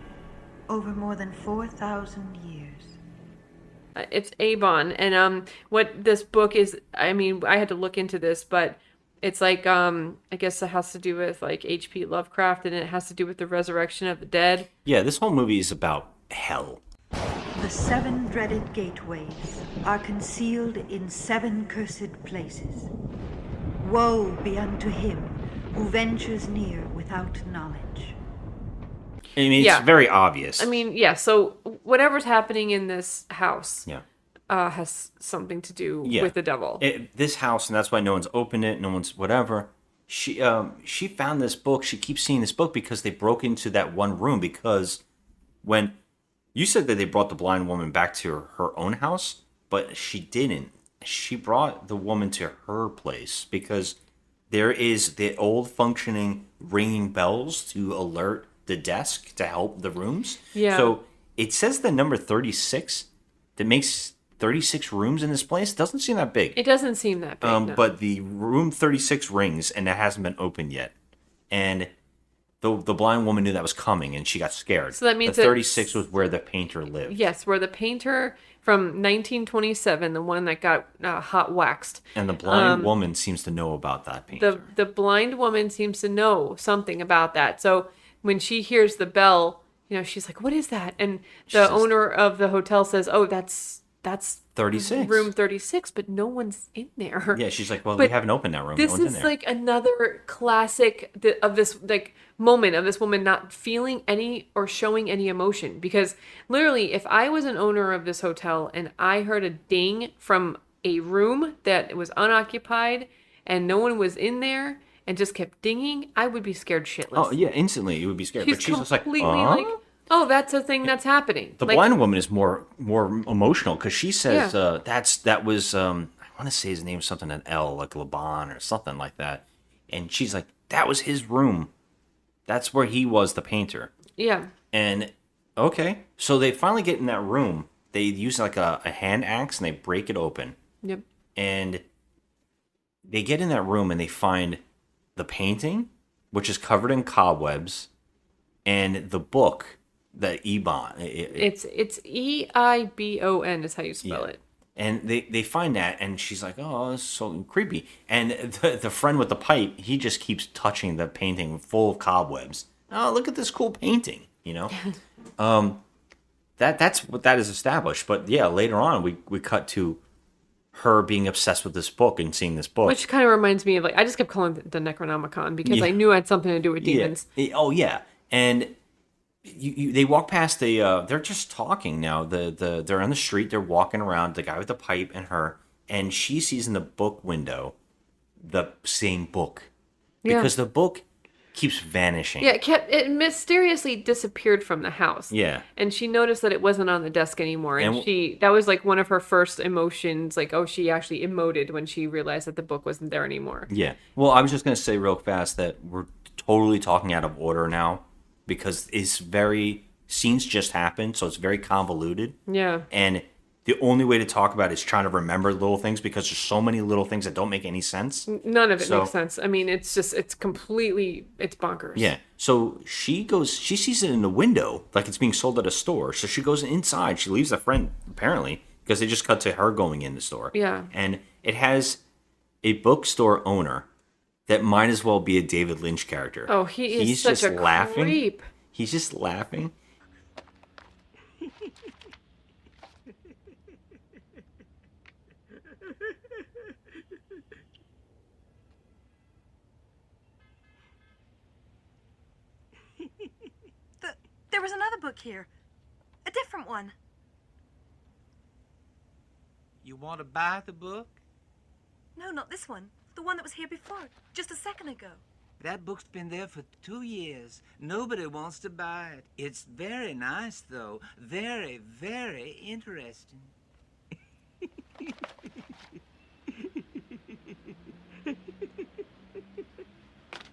over more than 4,000 years. It's Eibon, and what this book is, I mean, I had to look into this, but it's like, I guess it has to do with like H.P. Lovecraft, and it has to do with the resurrection of the dead. Yeah, this whole movie is about hell. The 7 dreaded gateways are concealed in 7 cursed places. Woe be unto him who ventures near without knowledge. I mean, it's very obvious. I mean, yeah, so whatever's happening in this house has something to do with the devil. This house, and that's why no one's opened it, no one's whatever. She found this book. She keeps seeing this book because they broke into that one room because when... You said that they brought the blind woman back to her own house, but she didn't. She brought the woman to her place because there is the old functioning ringing bells to alert the desk to help the rooms. Yeah. So it says the number 36 that makes 36 rooms in this place. Doesn't seem that big. It doesn't seem that big, no. But the room 36 rings and it hasn't been opened yet. And... The blind woman knew that was coming, and she got scared. So that means the 36 was where the painter lived. Yes, where the painter from 1927, the one that got hot waxed. And the blind woman seems to know about that painter. The blind woman seems to know something about that. So when she hears the bell, she's like, "What is that?" And the owner of the hotel says, "Oh, that's that's 36. room 36, but no one's in there. Yeah, she's like, well, But we haven't opened that room. This No one's in is there. like another classic of this like moment of this woman not feeling any or showing any emotion. Because literally, if I was an owner of this hotel and I heard a ding from a room that was unoccupied and no one was in there and just kept dinging, I would be scared shitless. Oh, yeah, instantly you would be scared. She's But she's just like, completely like, oh, that's a thing that's happening. The Like, blind woman is more emotional because she says that was I want to say his name something an L, like Laban or something like that, and she's like, that was his room. That's where he was, the painter. Yeah. And okay, so they finally get in that room. They use like a hand axe and they break it open. Yep. And they get in that room and they find the painting, which is covered in cobwebs, and the book, the Eibon. It's Eibon is how you spell it. And they find that, and she's like, oh, this is so creepy. And the friend with the pipe, he just keeps touching the painting full of cobwebs. Oh, look at this cool painting, you know? That's what that is established. But yeah, later on, we cut to her being obsessed with this book and seeing this book. Which kind of reminds me of, like, I just kept calling it the Necronomicon because I knew it had something to do with demons. Yeah. Oh, yeah. And they walk past they're just talking now. They're on the street, they're walking around, the guy with the pipe and her, and she sees in the book window the same book. Because the book keeps vanishing. Yeah, it mysteriously disappeared from the house. Yeah. And she noticed that it wasn't on the desk anymore. And that was like one of her first emotions, like, oh, she actually emoted when she realized that the book wasn't there anymore. Yeah. Well, I was just going to say real fast that we're totally talking out of order now because scenes just happened, so it's very convoluted. Yeah. And the only way to talk about it is trying to remember little things because there's so many little things that don't make any sense. None of it makes sense. I mean, it's bonkers. Yeah. So she sees it in the window, like it's being sold at a store. So she goes inside. She leaves a friend, apparently, because they just cut to her going in the store. Yeah. And it has a bookstore owner that might as well be a David Lynch character. Oh, he's such a laughing. Creep. He's just laughing. There was another book here. A different one. You want to buy the book? No, not this one. The one that was here before, just a second ago. That book's been there for 2 years. Nobody wants to buy it. It's very nice, though. Very, very interesting.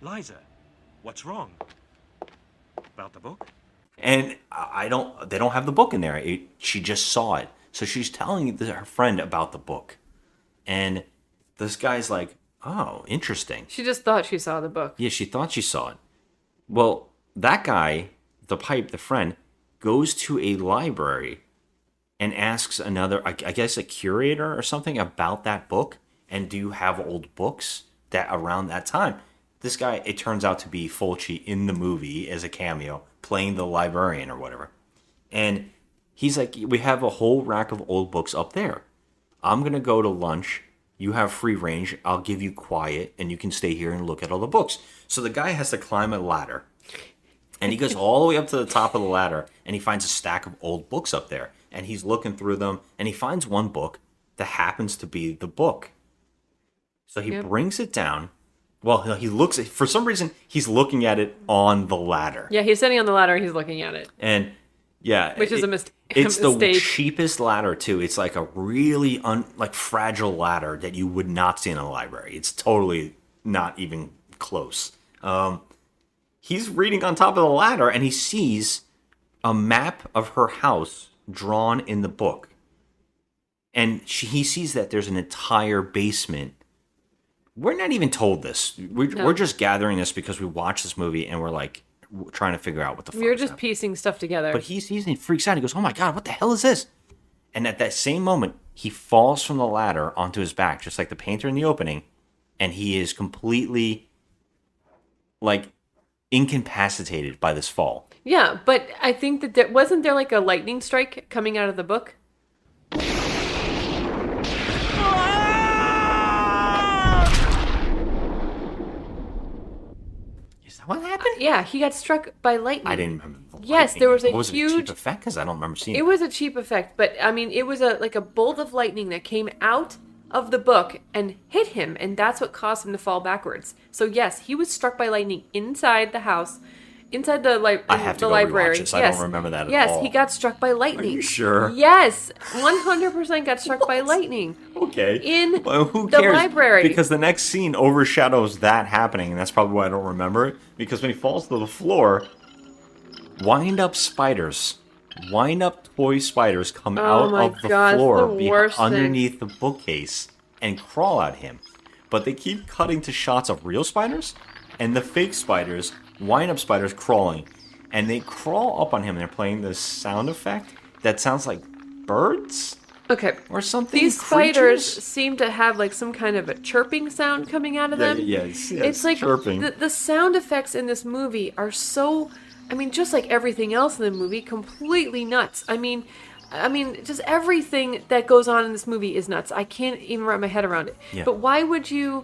Liza, what's wrong? About the book? And they don't have the book in there. She just saw it. So she's telling her friend about the book. And this guy's like, oh, interesting. She just thought she saw the book. Yeah, she thought she saw it. Well, that guy, the friend, goes to a library and asks another, I guess a curator or something about that book. And do you have old books that around that time? This guy, it turns out to be Fulci in the movie as a cameo, playing the librarian or whatever. And he's like, we have a whole rack of old books up there. I'm going to go to lunch. You have free range. I'll give you quiet, and you can stay here and look at all the books. So the guy has to climb a ladder. And he goes all the way up to the top of the ladder, and he finds a stack of old books up there. And he's looking through them, and he finds one book that happens to be the book. So he brings it down. Well, he looks, for some reason, he's looking at it on the ladder. Yeah, he's sitting on the ladder and he's looking at it. And yeah. Which is a mistake. It's the cheapest ladder, too. It's like a really fragile ladder that you would not see in a library. It's totally not even close. He's reading on top of the ladder and he sees a map of her house drawn in the book. And he sees that there's an entire basement. We're not even told this. We're just gathering this because we watched this movie and we're like trying to figure out what the fuck. We're just piecing stuff together. But he freaks out. He goes, "Oh my god, what the hell is this?" And at that same moment, he falls from the ladder onto his back, just like the painter in the opening, and he is completely incapacitated by this fall. Yeah, but I think that wasn't there like a lightning strike coming out of the book? Yeah, he got struck by lightning. I didn't remember. Yes, there was a was huge it a cheap effect? Because I don't remember seeing it. It was a cheap effect, but I mean, it was like a bolt of lightning that came out of the book and hit him, and that's what caused him to fall backwards. So yes, he was struck by lightning inside the house, inside the I have to go library. rewatch this. I don't remember that at all. Yes, he got struck by lightning. Are you sure? Yes, 100% got struck by lightning. Okay. In well, who the cares? library. Because the next scene overshadows that happening, and that's probably why I don't remember it. Because when he falls to the floor, wind-up toy spiders come out of the floor underneath the bookcase and crawl at him. But they keep cutting to shots of real spiders and the fake spiders, wind-up spiders crawling. And they crawl up on him and they're playing this sound effect that sounds like birds? Okay. Or something. These spiders seem to have like some kind of a chirping sound coming out of them. Yes, it's like chirping. The sound effects in this movie are so, I mean, just like everything else in the movie, completely nuts. I mean, just everything that goes on in this movie is nuts. I can't even wrap my head around it. Yeah. But why would you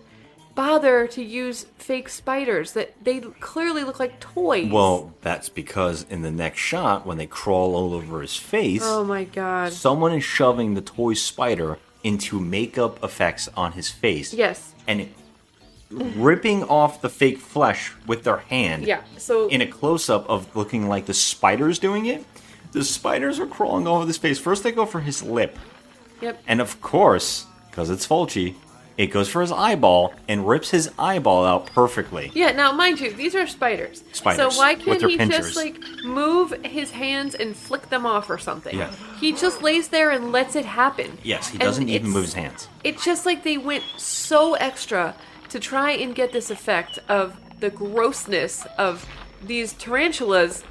bother to use fake spiders that they clearly look like toys? Well, that's because in the next shot, when they crawl all over his face, oh my god, someone is shoving the toy spider into makeup effects on his face. Yes. And ripping off the fake flesh with their hand. Yeah. So in a close-up of looking like the spider's doing it, the spiders are crawling over his face. First they go for his lip. Yep. And of course, because it's Fulci, it goes for his eyeball and rips his eyeball out perfectly. Yeah, now mind you, these are spiders. Spiders, So why with can't their he pinchers. just like move his hands and flick them off or something? Yeah. He just lays there and lets it happen. Yes, he And doesn't even it's- move his hands. It's just like they went so extra to try and get this effect of the grossness of these tarantulas,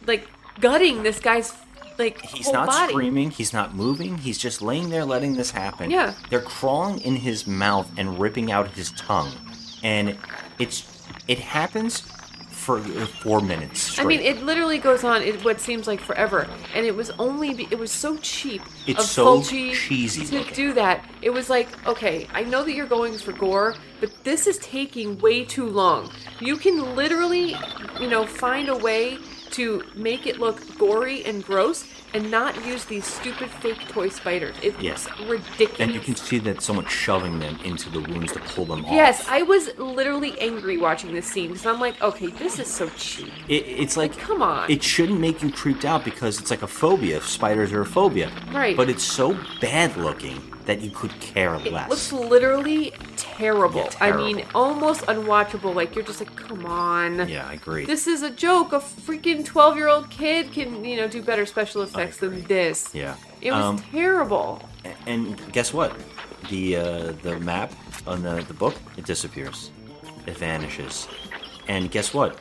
like gutting this guy's like He's whole not body. screaming, he's not moving, he's just laying there letting this happen. Yeah. They're crawling in his mouth and ripping out his tongue. And it happens for 4 minutes straight. I mean, it literally goes on what seems like forever, and it was it was so cheap It's of so Fulci cheesy to looking. do that. It was like, okay, I know that you're going for gore, but this is taking way too long. You can literally, find a way to make it look gory and gross and not use these stupid fake toy spiders. It looks ridiculous. And you can see that someone's shoving them into the wounds to pull them off. Yes, I was literally angry watching this scene because I'm like, okay, this is so cheap. It's like, come on. It shouldn't make you creeped out because it's like a phobia. Spiders are a phobia. Right. But it's so bad looking that you could care It less. looks literally terrible. Yeah, I terrible. mean, almost unwatchable. Like, you're just like, come on. Yeah, I agree. This is a joke. A freaking 12-year-old kid can, do better special effects than this. Yeah. It was terrible. And guess what? The map on the book, it disappears. It vanishes. And guess what?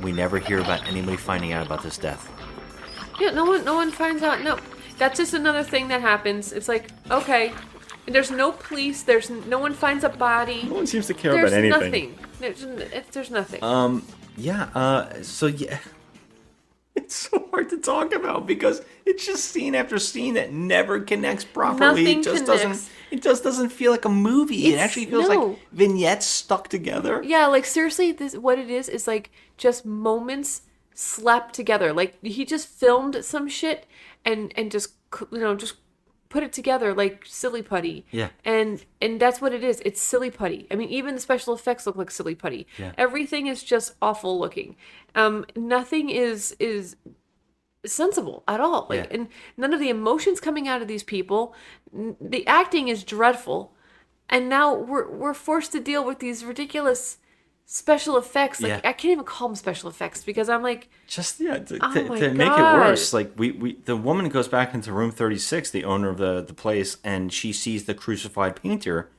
We never hear about anybody finding out about this death. Yeah, no one finds out. No, that's just another thing that happens. It's like, okay, there's no police. No one finds a body. No one seems to care about anything. There's nothing. So yeah, it's so hard to talk about because it's just scene after scene that never connects properly. Nothing It just connects. It just doesn't feel like a movie. It actually feels no. like vignettes stuck together. Yeah, like seriously, what it is like just moments slapped together. Like he just filmed some shit and just just put it together like silly putty. Yeah. And that's what it is. It's silly putty. I mean, even the special effects look like silly putty. Yeah. Everything is just awful looking. Nothing is sensible at all. Like, Yeah. and none of the emotions coming out of these people. The acting is dreadful, and now we're forced to deal with these ridiculous special effects. Like Yeah. I can't even call them special effects because I'm like, Just oh my to make it God. worse, like we the woman goes back into room 36, the owner of the place, and she sees the crucified painter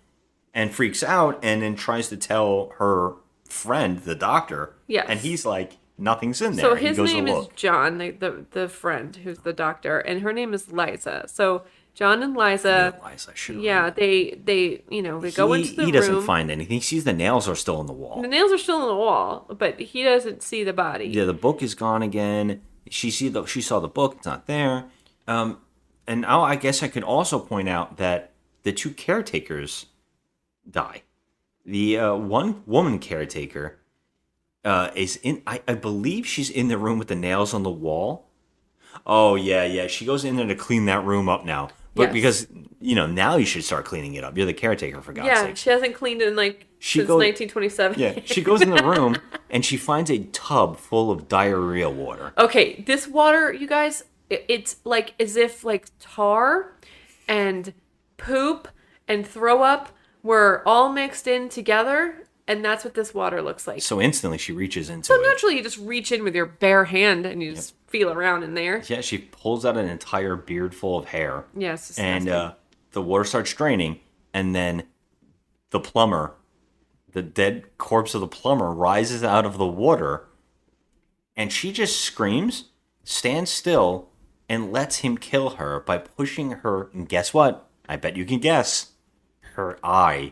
and freaks out and then tries to tell her friend, the doctor. Yes. And he's like, nothing's in there. so He his goes to name is look. John, the friend who's the doctor, and her name is Liza. So John and Liza, yeah, they go into the room. He doesn't find anything. He sees the nails are still in the wall. The nails are still in the wall, but he doesn't see the body. Yeah, the book is gone again. She saw the book. It's not there. And now I guess I could also point out that the two caretakers die. The one woman caretaker is in. I believe she's in the room with the nails on the wall. Oh yeah. She goes in there to clean that room up now. But Yes. because now you should start cleaning it up. You're the caretaker, for God's Yeah, sake. she hasn't cleaned in since 1927. Yeah, she goes in the room and she finds a tub full of diarrhea water. Okay, this water, you guys, it's like as if tar and poop and throw up were all mixed in together, and that's what this water looks like. So instantly she reaches into So it. naturally, you just reach in with your bare hand and you just feel around in there. Yeah, she pulls out an entire beard full of hair. Yeah, it's and disgusting. the water starts draining, and then the plumber, the dead corpse of the plumber, rises out of the water, and she just screams, stands still, and lets him kill her by pushing her, and guess what? I bet you can guess, her eye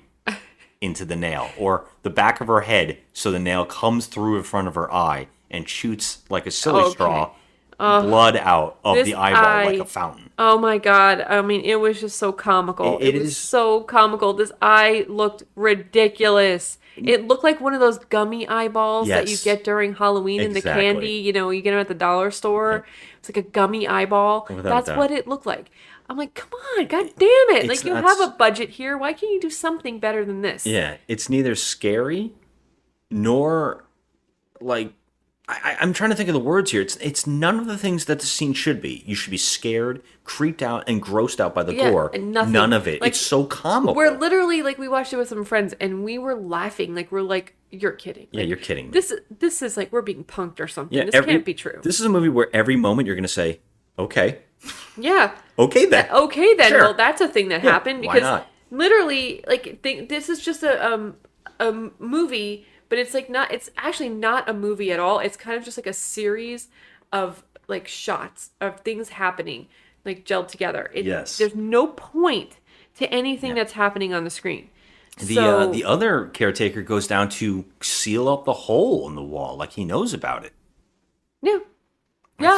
into the nail, or the back of her head, so the nail comes through in front of her eye and shoots like a silly straw, blood out of the eyeball like a fountain. Oh my god. I mean, it was just so comical. It was is so comical. This eye looked ridiculous. It looked like one of those gummy eyeballs that you Yes. get during Halloween in the Exactly. candy. You get them at the dollar store. It's like a gummy eyeball. Without a That's doubt. what it looked like. I'm like, come on, god damn it. It's You not- have a budget here. Why can't you do something better than this? Yeah, it's neither scary nor I'm trying to think of the words here. It's none of the things that the scene should be. You should be scared, creeped out, and grossed out by the Yeah, gore. and nothing. None of it. Like, it's so comical. We're literally we watched it with some friends and we were laughing. We're like, you're kidding. Yeah, you're kidding me. This is we're being punked or something. Yeah, This can't be true. This is a movie where every moment you're going to say, okay. Yeah. Okay then. Okay then. Sure. Well, that's a thing that Yeah, happened why because not? literally, this is just a movie, but it's not. It's actually not a movie at all. It's kind of just a series of shots of things happening, gelled together. Yes. There's no point to anything that's happening on the screen. The other caretaker goes down to seal up the hole in the wall, like he knows about it. Yeah.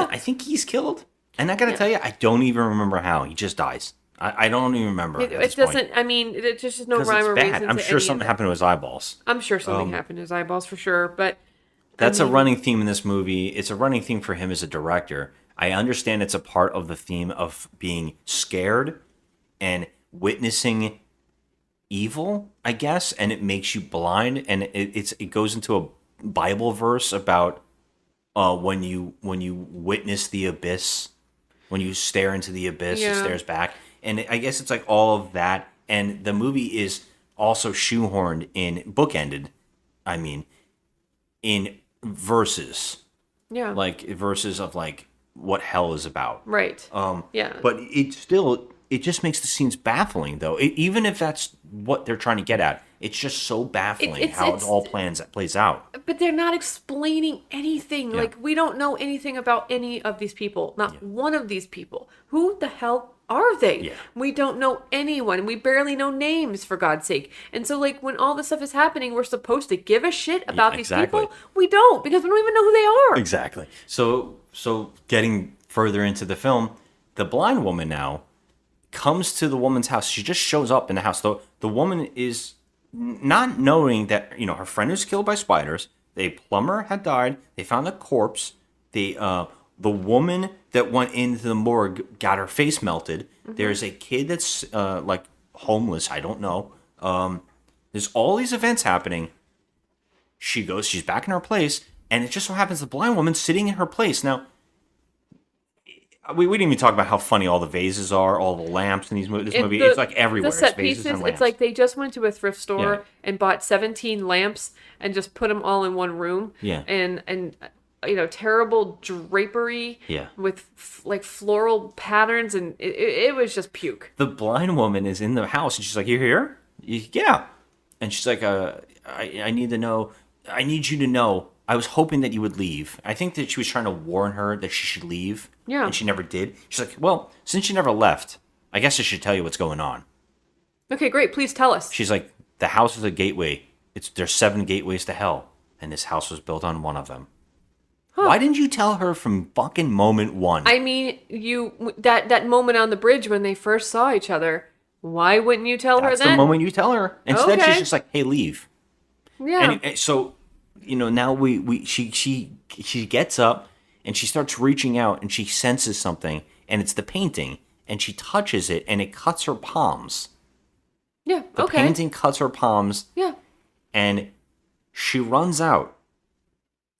I think he's killed. And I gotta tell you, I don't even remember how. He just dies. I don't even remember. It doesn't. I mean, it just is no 'Cause rhyme it's or bad. reason. I'm to sure any something of it. happened to his eyeballs. I'm sure something happened to his eyeballs for sure, but That's a running theme in this movie. It's a running theme for him as a director. I understand it's a part of the theme of being scared and witnessing evil, I guess, and it makes you blind. And it goes into a Bible verse about when you witness the abyss, when you stare into the abyss, it stares back. And I guess it's all of that. And the movie is also shoehorned bookended. I mean, in verses. Yeah. Verses of what hell is about. Right. Yeah. But it just makes the scenes baffling though. Even if that's what they're trying to get at, it's just so baffling how it all plays out. But they're not explaining anything. Yeah. We don't know anything about any of these people. Not one of these people. Who the hell are they? Yeah. We don't know anyone. We barely know names, for God's sake. And so, when all this stuff is happening, we're supposed to give a shit about these exactly. people? We don't, because we don't even know who they are. Exactly. So getting further into the film, the blind woman now comes to the woman's house. She just shows up in the house. The woman is not knowing that her friend was killed by spiders. The plumber had died. They found a corpse. The woman that went into the morgue got her face melted. Mm-hmm. There's a kid that's homeless. I don't know. There's all these events happening. She's back in her place, and it just so happens the blind woman's sitting in her place. Now, we didn't even talk about how funny all the vases are, all the lamps in this movie. It's everywhere. The set It's vases pieces, and lamps. it's they just went to a thrift store Yeah. and bought 17 lamps and just put them all in one room. Yeah. And terrible drapery. Yeah. With floral patterns, and it was just puke. The blind woman is in the house, and she's like, "You're here?" Yeah. And she's like, I need you to know. I was hoping that you would leave. I think that she was trying to warn her that she should leave. Yeah. And she never did. She's like, well, since you never left, I guess I should tell you what's going on. Okay, great. Please tell us. She's like, the house is a gateway. There's 7 gateways to hell. And this house was built on one of them. Huh. Why didn't you tell her from fucking moment one? I mean, that moment on the bridge when they first saw each other, why wouldn't you tell her that? That's the moment you tell her. Instead, Okay. she's just like, hey, leave. Yeah. And so now she gets up and she starts reaching out and she senses something, and it's the painting, and she touches it and it cuts her palms. Yeah, The painting cuts her palms. Yeah. And she runs out.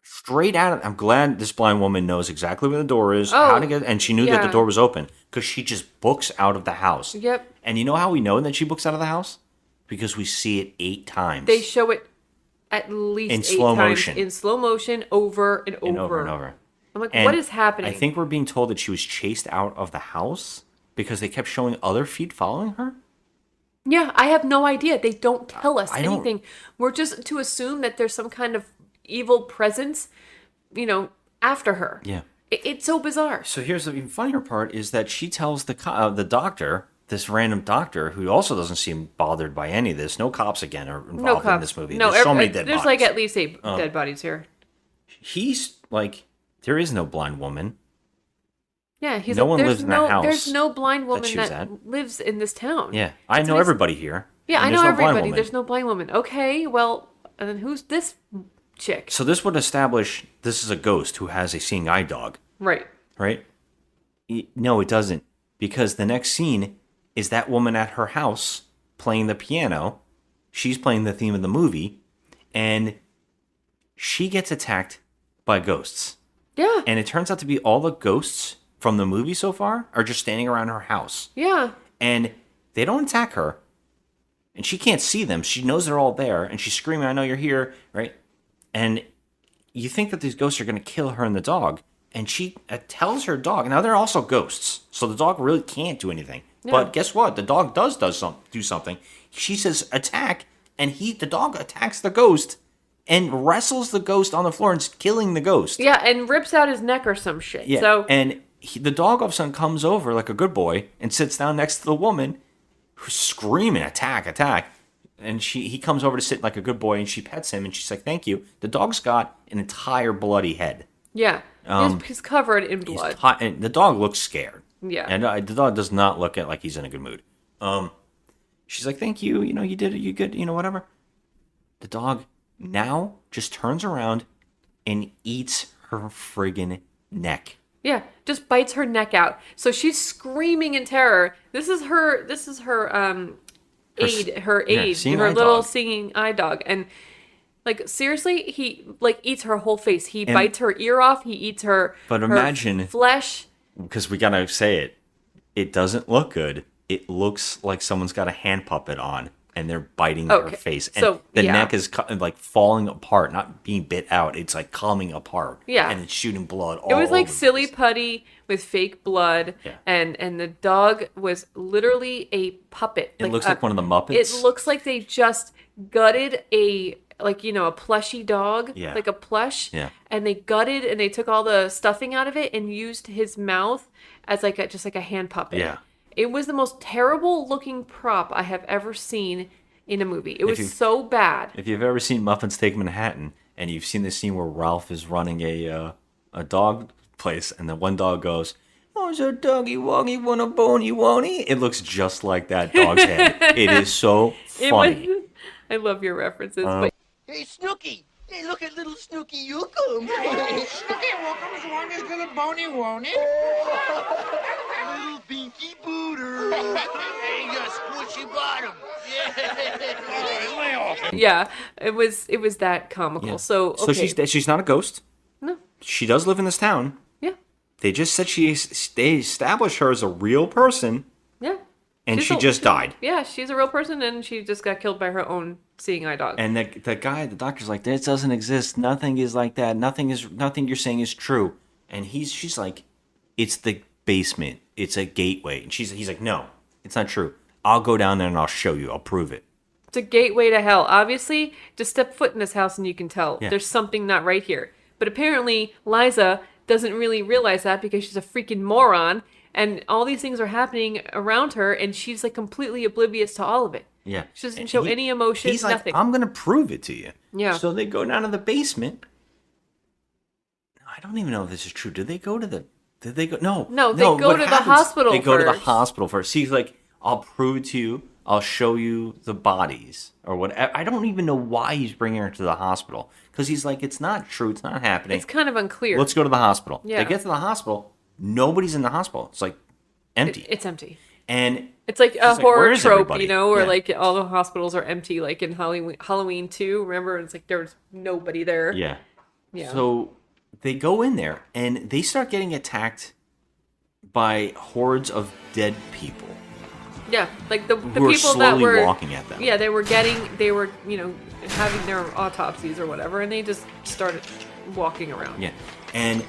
Straight out of... I'm glad this blind woman knows exactly where the door is, how to get... And she knew that the door was open, because she just books out of the house. Yep. And you know how we know that she books out of the house? Because we see it 8 times. They show it at least in 8 slow times. motion. In slow motion, over and over. And over and over. I'm like, And what is happening? I think we're being told that she was chased out of the house because they kept showing other feet following her. Yeah, I have no idea. They don't tell us I don't- anything. We're just to assume that there's some kind of evil presence, after her. Yeah. It's so bizarre. So here's the even funnier part is that she tells the doctor, this random doctor, who also doesn't seem bothered by any of this. No cops again are involved No cops in this movie. No, There's so many dead there's bodies. like at least 8 dead bodies here. He's like, there is no blind woman. Yeah, he's No like, one there's lives in that house There's no blind woman she was that at. lives in this town. Yeah, I That's know what he's- everybody here. Yeah, and I there's know no blind everybody. woman. There's no blind woman. Okay, well, and then who's this chick? So this would establish this is a ghost who has a seeing eye dog, Right. right? No, it doesn't, because the next scene is that woman at her house playing the piano. She's playing the theme of the movie, and she gets attacked by ghosts. Yeah. And it turns out to be all the ghosts from the movie so far are just standing around her house. Yeah. And they don't attack her. And she can't see them. She knows they're all there. And she's screaming, I know you're here, right? And you think that these ghosts are going to kill her and the dog. And she tells her dog. Now, they're also ghosts. So the dog really can't do anything. Yeah. But guess what? The dog do something. She says, attack. And the dog attacks the ghost and wrestles the ghost on the floor and is killing the ghost. Yeah, and rips out his neck or some shit. Yeah, So and the dog all of a sudden comes over like a good boy and sits down next to the woman who's screaming, attack, attack. And he comes over to sit like a good boy, and she pets him, and she's like, thank you. The dog's got an entire bloody head. yeah, he's covered in blood. And the dog looks scared. Yeah. And the dog does not look like he's in a good mood. She's like, thank you. You did it. You good. Whatever. The dog now just turns around and eats her friggin' neck. Yeah, just bites her neck out. So she's screaming in terror. This is her aid, her seeing her eye little dog. singing eye dog. And like seriously, he like eats her whole face. He bites her ear off, he eats her But her imagine- flesh. Because we gotta say it. It doesn't look good. It looks like someone's got a hand puppet on and they're biting her Okay, face. And so, the yeah. neck is like falling apart, not being bit out. It's like coming apart. Yeah. And it's shooting blood all It was like over the silly place. putty with fake blood, Yeah. and the dog was literally a puppet. It looks like one of the Muppets. It looks like they just gutted a plushy dog, Yeah. like a plush, Yeah. and they gutted and they took all the stuffing out of it and used his mouth as just like a hand puppet. Yeah. It was the most terrible looking prop I have ever seen in a movie. It was you- so bad. If you've ever seen Muppets Take Manhattan and you've seen the scene where Ralph is running a dog place and the one dog goes, oh, is a doggy woggy want a bony wony? It looks just like that dog's head. It is so funny. I love your references. But Hey, Snooky! Hey, look at little Snooky Yookum! Snooky Yookum's one is little bony wony. Little binky booter. Hey, you squishy bottom. Yeah. yeah, it was that comical. Yeah. So okay. So she's not a ghost. No. She does live in this town. Yeah. They just said they established her as a real person, Yeah. and She's she just died. Yeah, she's a real person, and she just got killed by her own seeing eye dog. And the doctor's like, this doesn't exist. Nothing is like that. Nothing you're saying is true. And she's like, it's the basement. It's a gateway. And he's like, no, it's not true. I'll go down there and I'll show you. I'll prove it. It's a gateway to hell. Obviously, just step foot in this house and you can tell Yeah. there's something not right here. But apparently, Liza doesn't really realize that because she's a freaking moron, and all these things are happening around her, and she's like completely oblivious to all of it. Yeah. She doesn't show any emotion, He's nothing. like, I'm going to prove it to you. Yeah. So they go down to the basement. I don't even know if this is true. Did they go? No. No, they go what to the happens- hospital They go to the first. hospital first. See, like, I'll prove it to you. I'll show you the bodies or whatever. I don't even know why he's bringing her to the hospital because he's like, it's not true. It's not happening. It's kind of unclear. Let's go to the hospital. Yeah. They get to the hospital. Nobody's in the hospital. It's like empty. It's empty. And it's like a horror trope, everybody? you know, where Yeah. like all the hospitals are empty, like in Halloween 2. Remember, it's like there's nobody there. Yeah. Yeah. So they go in there and they start getting attacked by hordes of dead people. Yeah, like the who are people that slowly were walking at them. Yeah, they were you know, having their autopsies or whatever, and they just started walking around. Yeah. And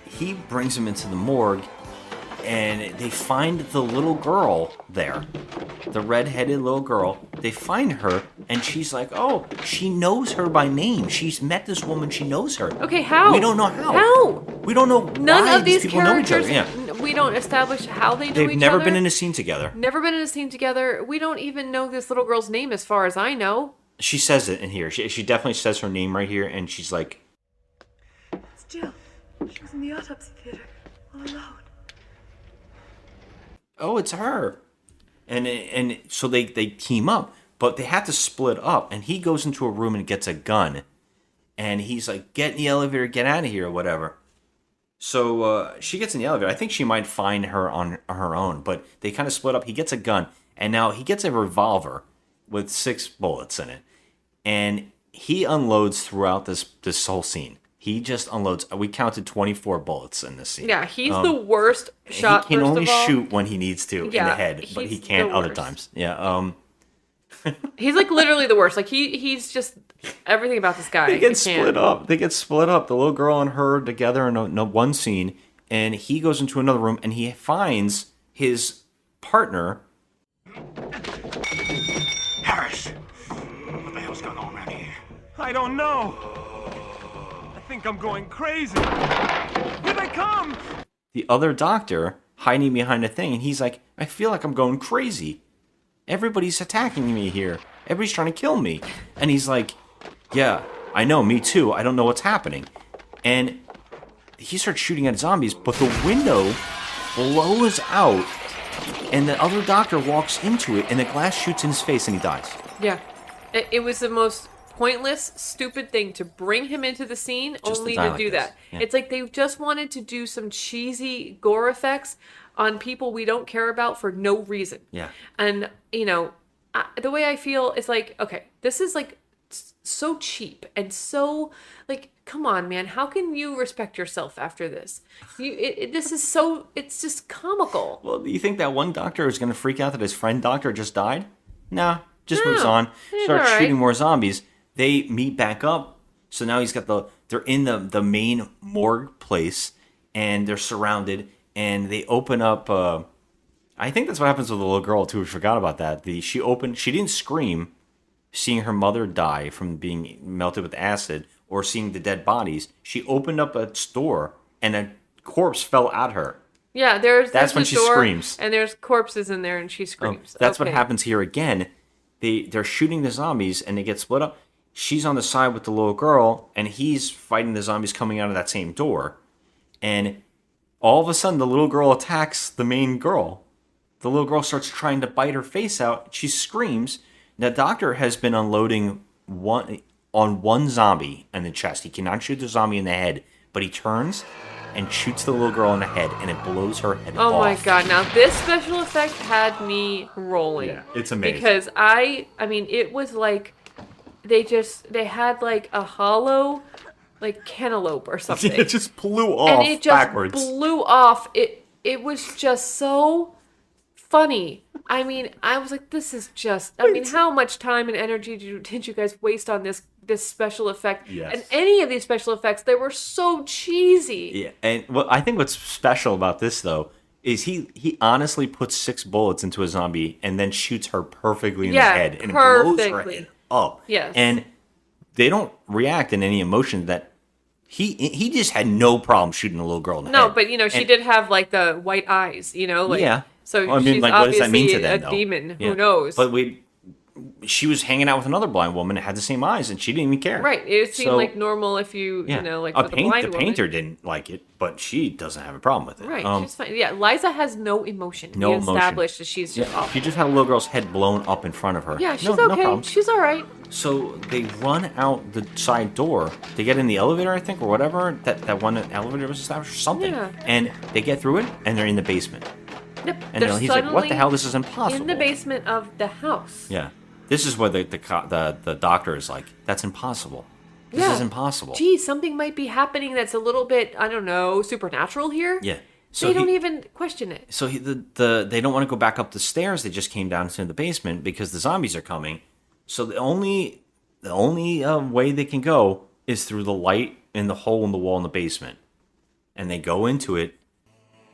he brings them into the morgue, and they find the little girl there. The red-headed little girl. They find her, and she's like, oh, she knows her by name. She's met this woman. She knows her. Okay, how? We don't know how. How? We don't know None why of these people know each characters. other. Yeah. We don't establish how they know each other. They've never been in a scene together. Never been in a scene together. We don't even know this little girl's name, as far as I know. She says it in here. She definitely says her name right here, and she's like, It's Jill. She was in the autopsy theater, all alone. oh, it's her. And so they team up, but they have to split up. And he goes into a room and gets a gun. And he's like, get in the elevator, get out of here, or whatever. So she gets in the elevator. I think she might find her on her own, but they kind of split up. He gets a gun, and now he gets a revolver with 6 bullets in it. And he unloads throughout this whole scene. He just unloads. We counted 24 bullets in this scene. Yeah, he's the worst shot. He can first only of all. shoot when he needs to in the head, but he he's can't the other worst. times. Yeah. He's like literally the worst. Like he's just everything about this guy. They get I can't. split up. They get split up. The little girl and her together in one scene, and he goes into another room and he finds his partner. Harris! What the hell's going on around here? I don't know. I think I'm going crazy. Here they come! The other doctor hiding behind a thing, and he's like, I feel like I'm going crazy. Everybody's attacking me here. Everybody's trying to kill me. And he's like, yeah, I know, me too. I don't know what's happening. And he starts shooting at zombies, but the window blows out, and the other doctor walks into it, and the glass shoots in his face, and he dies. Yeah, it was the most pointless, stupid thing to bring him into the scene Just only to die to like do this. that. Yeah. It's like they just wanted to do some cheesy gore effects on people we don't care about for no reason. Yeah. And, you know, the way I feel is like, okay, this is like so cheap and so like, come on, man, how can you respect yourself after this? This is so, it's just comical. Well, do you think that one doctor is going to freak out that his friend doctor just died? Nah, just moves on. he's Starts all right. shooting more zombies. They meet back up. So now he's got they're in the main morgue place, and they're surrounded, and they open up. I think that's what happens with the little girl too. We forgot about that. She didn't scream, seeing her mother die from being melted with acid, or seeing the dead bodies. She opened up a store, and a corpse fell at her. Yeah, That's there's when this she door, screams. and there's corpses in there, and she screams. That's what Okay. happens here again. They're shooting the zombies, and they get split up. She's on the side with the little girl, and he's fighting the zombies coming out of that same door. And all of a sudden, the little girl attacks the main girl. The little girl starts trying to bite her face out. She screams. The doctor has been unloading on one zombie in the chest. He cannot shoot the zombie in the head, but he turns and shoots the little girl in the head, and it blows her head off. Oh my god! Now this special effect had me rolling. Yeah, it's amazing. Because I mean, it was like they had like a hollow, like cantaloupe or something. It just blew off and it just backwards. blew off. It was just so funny. I mean, I was like, this is just. I mean, how much time and energy did you guys waste on this special effect? Yes. And any of these special effects, they were so cheesy. Yeah, and I think what's special about this though is he honestly puts 6 bullets into a zombie and then shoots her perfectly in the head, and it blows her perfectly. head up. Yes. And they don't react in any emotion that he just had no problem shooting a little girl in the No, head. but you know, she And- did have like the white eyes, you know, like yeah. So Well, I mean, she's like, what does obviously that mean to them, a though? demon. Yeah. Who knows? But she was hanging out with another blind woman that had the same eyes, and she didn't even care. Right. It seemed So, like normal if you, yeah. you know, like the with a blind woman. painter didn't like it, but she doesn't have a problem with it. Right. She's fine. Yeah, Liza has no emotion. No we emotion. established that she's just Yeah, off. she just had a little girl's head blown up in front of her. Yeah, she's no okay. problem. She's all right. So they run out the side door. They get in the elevator, I think, or whatever. That one elevator was established or something. Yeah. And they get through it, and they're in the basement. Yep. And he's like, "What the hell? This is impossible." In the basement of the house. Yeah. This is where the doctor is like, "That's impossible. This is impossible." Gee, something might be happening that's a little bit, I don't know, supernatural here. Yeah. So they don't even question it. So they don't want to go back up the stairs. They just came down to the basement because the zombies are coming. So the only way they can go is through the light in the hole in the wall in the basement, and they go into it,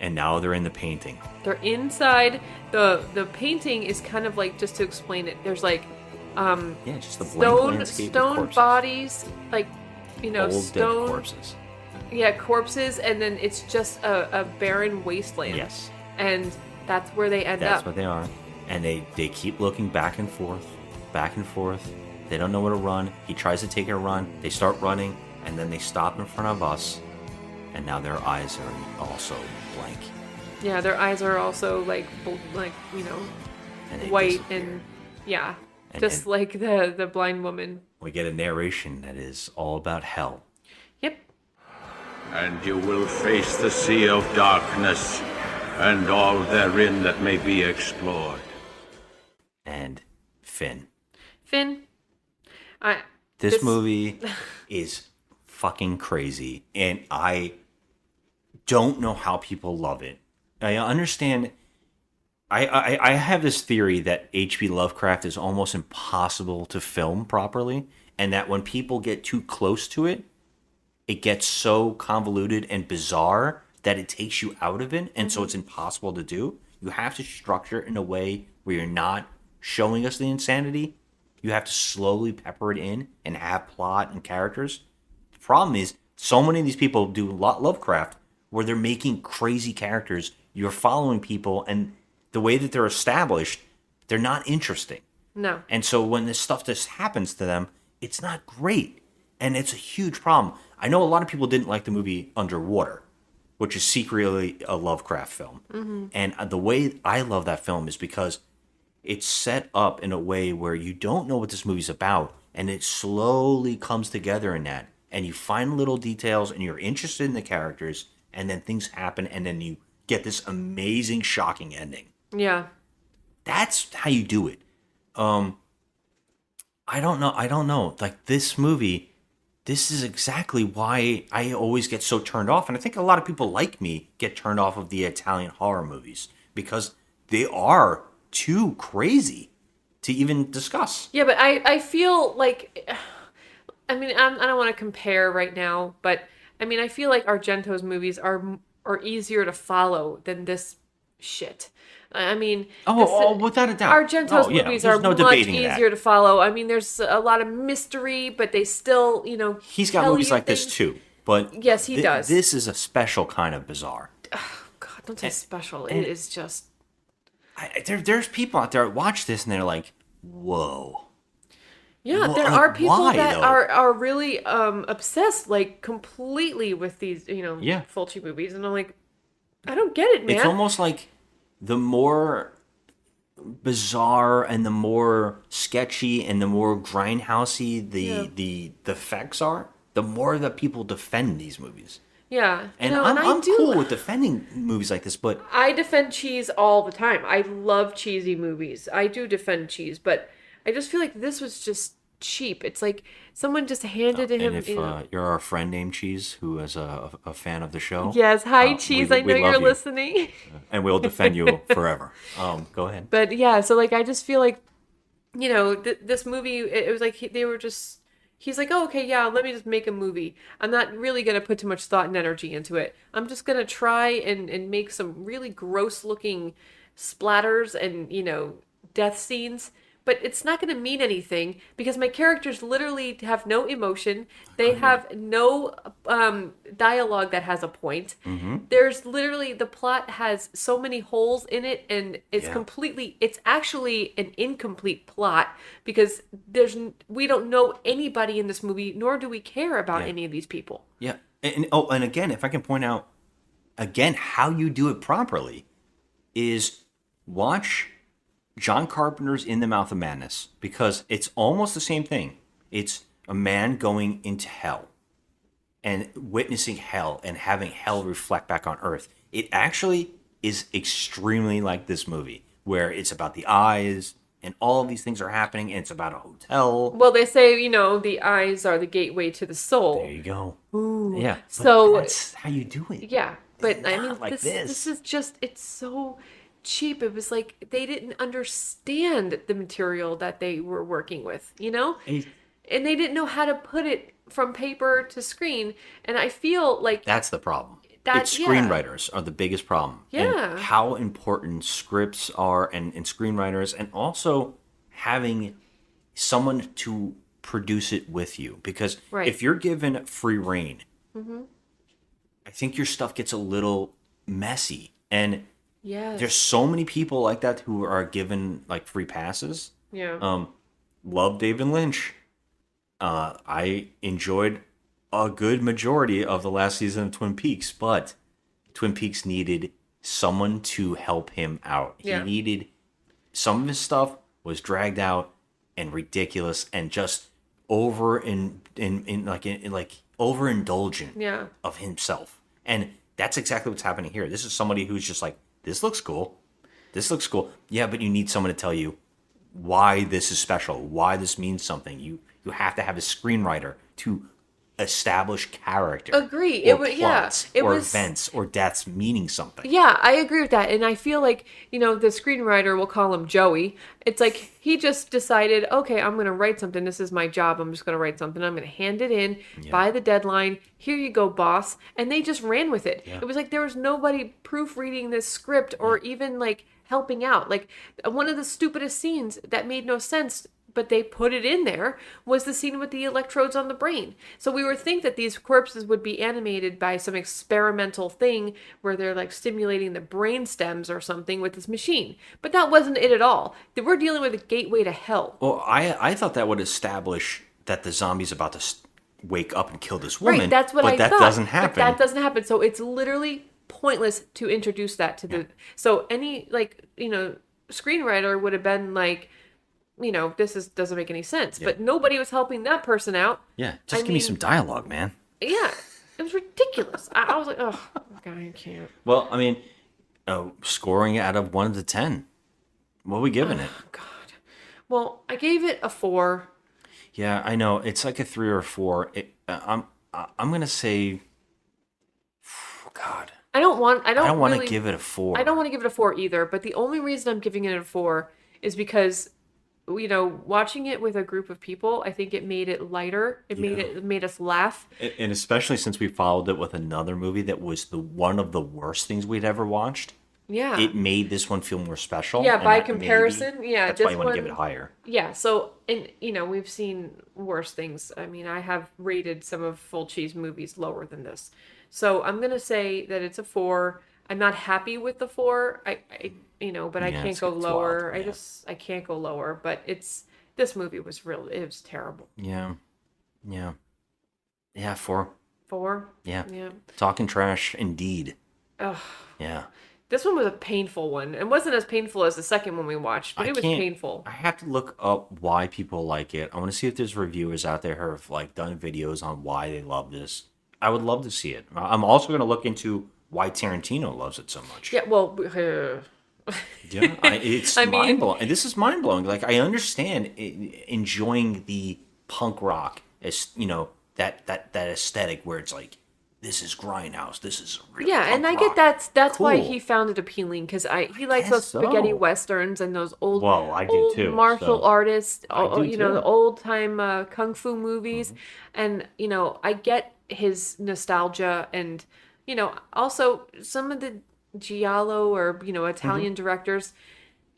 and now they're in the painting. They're inside. The painting is kind of like, just to explain it, there's like just the blank landscape of stone corpses. bodies, like, you know, Old stone dead corpses. Yeah, corpses, and then it's just a barren wasteland. Yes. And that's where they end That's up. what they are. And they keep looking back and forth, back and forth. They don't know where to run. He tries to take a run. They start running, and then they stop in front of us. And now their eyes are also blank. Yeah, their eyes are also like you know, And they white disappear. and yeah, And- just and- like the blind woman. We get a narration that is all about hell. Yep. And you will face the sea of darkness, and all therein that may be explored. And Finn. Finn, This movie is fucking crazy, and I don't know how people love it. I understand. I have this theory that H.P. Lovecraft is almost impossible to film properly, and that when people get too close to it, it gets so convoluted and bizarre that it takes you out of it, and so it's impossible to do. You have to structure it in a way where you're not showing us the insanity. You have to slowly pepper it in and have plot and characters. The problem is, so many of these people do Lovecraft where they're making crazy characters. You're following people, and the way that they're established, they're not interesting. No. And so when this stuff just happens to them, it's not great. And it's a huge problem. I know a lot of people didn't like the movie Underwater, which is secretly a Lovecraft film. Mhm. And the way I love that film is because it's set up in a way where you don't know what this movie's about, and it slowly comes together in that. And you find little details, and you're interested in the characters, and then things happen, and then you get this amazing, shocking ending. Yeah. That's how you do it. I don't know. Like, this movie, this is exactly why I always get so turned off. And I think a lot of people like me get turned off of the Italian horror movies because they are too crazy to even discuss. Yeah, but I feel like, I mean, I don't want to compare right now, but I mean, I feel like Argento's movies are easier to follow than this shit. I mean, without a doubt. Argento's movies are much debating that. easier to follow. I mean, there's a lot of mystery, but they still, you know, He's got tell movies you like this things. too, but Yes, he does. This is a special kind of bizarre. God, don't say special. and- It is just. There's people out there that watch this and they're like, "Whoa." Yeah, Well, there like, are people why, that though? are really obsessed, like, completely with these, you know, Yeah. Fulci movies, and I'm like, I don't get it, man. It's almost like the more bizarre and the more sketchy and the more grindhousey the effects are, the more that people defend these movies. Yeah, And you know, I'm I do. cool with defending movies like this, but I defend cheese all the time. I love cheesy movies. I do defend cheese, but I just feel like this was just cheap. It's like someone just handed to him. and if you know, you're our friend named Cheese, who is a fan of the show, yes, hi Cheese. I know we you're love you. listening. And we'll defend you forever. Go ahead. But yeah, so like I just feel like, you know, this movie. It was like they were just. He's like, oh, okay, yeah, let me just make a movie. I'm not really going to put too much thought and energy into it. I'm just going to try and make some really gross looking splatters and, you know, death scenes but it's not going to mean anything because my characters literally have no emotion. They have no dialogue that has a point. There's literally, the plot has so many holes in it, and it's it's actually an incomplete plot because we don't know anybody in this movie, nor do we care about any of these people. Yeah. And again, if I can point out again how you do it properly is watch John Carpenter's In the Mouth of Madness, because it's almost the same thing. It's a man going into hell and witnessing hell and having hell reflect back on earth. It actually is extremely like this movie, where it's about the eyes and all of these things are happening, and it's about a hotel. Well, they say, the eyes are the gateway to the soul. There you go. Ooh. Yeah. So that's how you do it. Yeah, but I mean, like this is just, it's so cheap. It was like they didn't understand the material that they were working with, and they didn't know how to put it from paper to screen. And I feel like that's the problem. Screenwriters are the biggest problem. Yeah. And how important scripts are and screenwriters, and also having someone to produce it with you. Because if you're given free reign, I think your stuff gets a little messy. And there's so many people like that who are given like free passes. Yeah. Love David Lynch. I enjoyed a good majority of the last season of Twin Peaks, but Twin Peaks needed someone to help him out. He needed, some of his stuff was dragged out and ridiculous and just overindulgent of himself. And that's exactly what's happening here. This is somebody who's just like, this looks cool. This looks cool. Yeah, but you need someone to tell you why this is special, why this means something. You have to have a screenwriter to establish character. Agree. Or plots, or events, or deaths meaning something. Yeah, I agree with that. And I feel like, the screenwriter, we'll call him Joey. It's like he just decided, okay, I'm going to write something. This is my job. I'm just going to write something. I'm going to hand it in by the deadline. Here you go, boss. And they just ran with it. Yeah. It was like there was nobody proofreading this script or even like helping out. Like one of the stupidest scenes that made no sense, but they put it in there, was the scene with the electrodes on the brain. So we would think that these corpses would be animated by some experimental thing where they're like stimulating the brain stems or something with this machine. But that wasn't it at all. We're dealing with a gateway to hell. Well, I thought that would establish that the zombie's about to wake up and kill this woman. Right, that's what I thought. But that doesn't happen. But that doesn't happen. So it's literally pointless to introduce that to the... So any, screenwriter would have been like, this doesn't make any sense. Yeah. But nobody was helping that person out. Yeah, give me some dialogue, man. Yeah, it was ridiculous. I was like, oh, God, I can't. Well, I mean, scoring out of 1 to 10, what are we giving it? God. Well, I gave it a 4. Yeah, I know. It's like a 3 or a 4. I'm gonna say, God. I don't want to give it a 4. I don't want to give it a 4 either. But the only reason I'm giving it a 4 is because, watching it with a group of people, I think it made it lighter. It made us laugh. And especially since we followed it with another movie that was one of the worst things we'd ever watched. Yeah. It made this one feel more special. Yeah, by comparison. That's why you want to give it higher. Yeah, so, and, we've seen worse things. I mean, I have rated some of Fulci's movies lower than this. So I'm going to say that it's a 4. I'm not happy with the 4. But I can't go lower. Yeah. I can't go lower. But this movie was it was terrible. Yeah. 4. 4? Yeah. Talking trash, indeed. Ugh. Yeah. This one was a painful one. It wasn't as painful as the second one we watched, but it was painful. I have to look up why people like it. I want to see if there's reviewers out there who have done videos on why they love this. I would love to see it. I'm also going to look into why Tarantino loves it so much. Yeah, well... It's mind-blowing. And this is mind-blowing. Like, I understand enjoying the punk rock as, that aesthetic where it's like, this is grindhouse. This is real. Yeah, and I get that's cool. Why he found it appealing, because he likes those spaghetti westerns and those old martial artists, the old time kung fu movies, and I get his nostalgia, and also some of the giallo or Italian directors.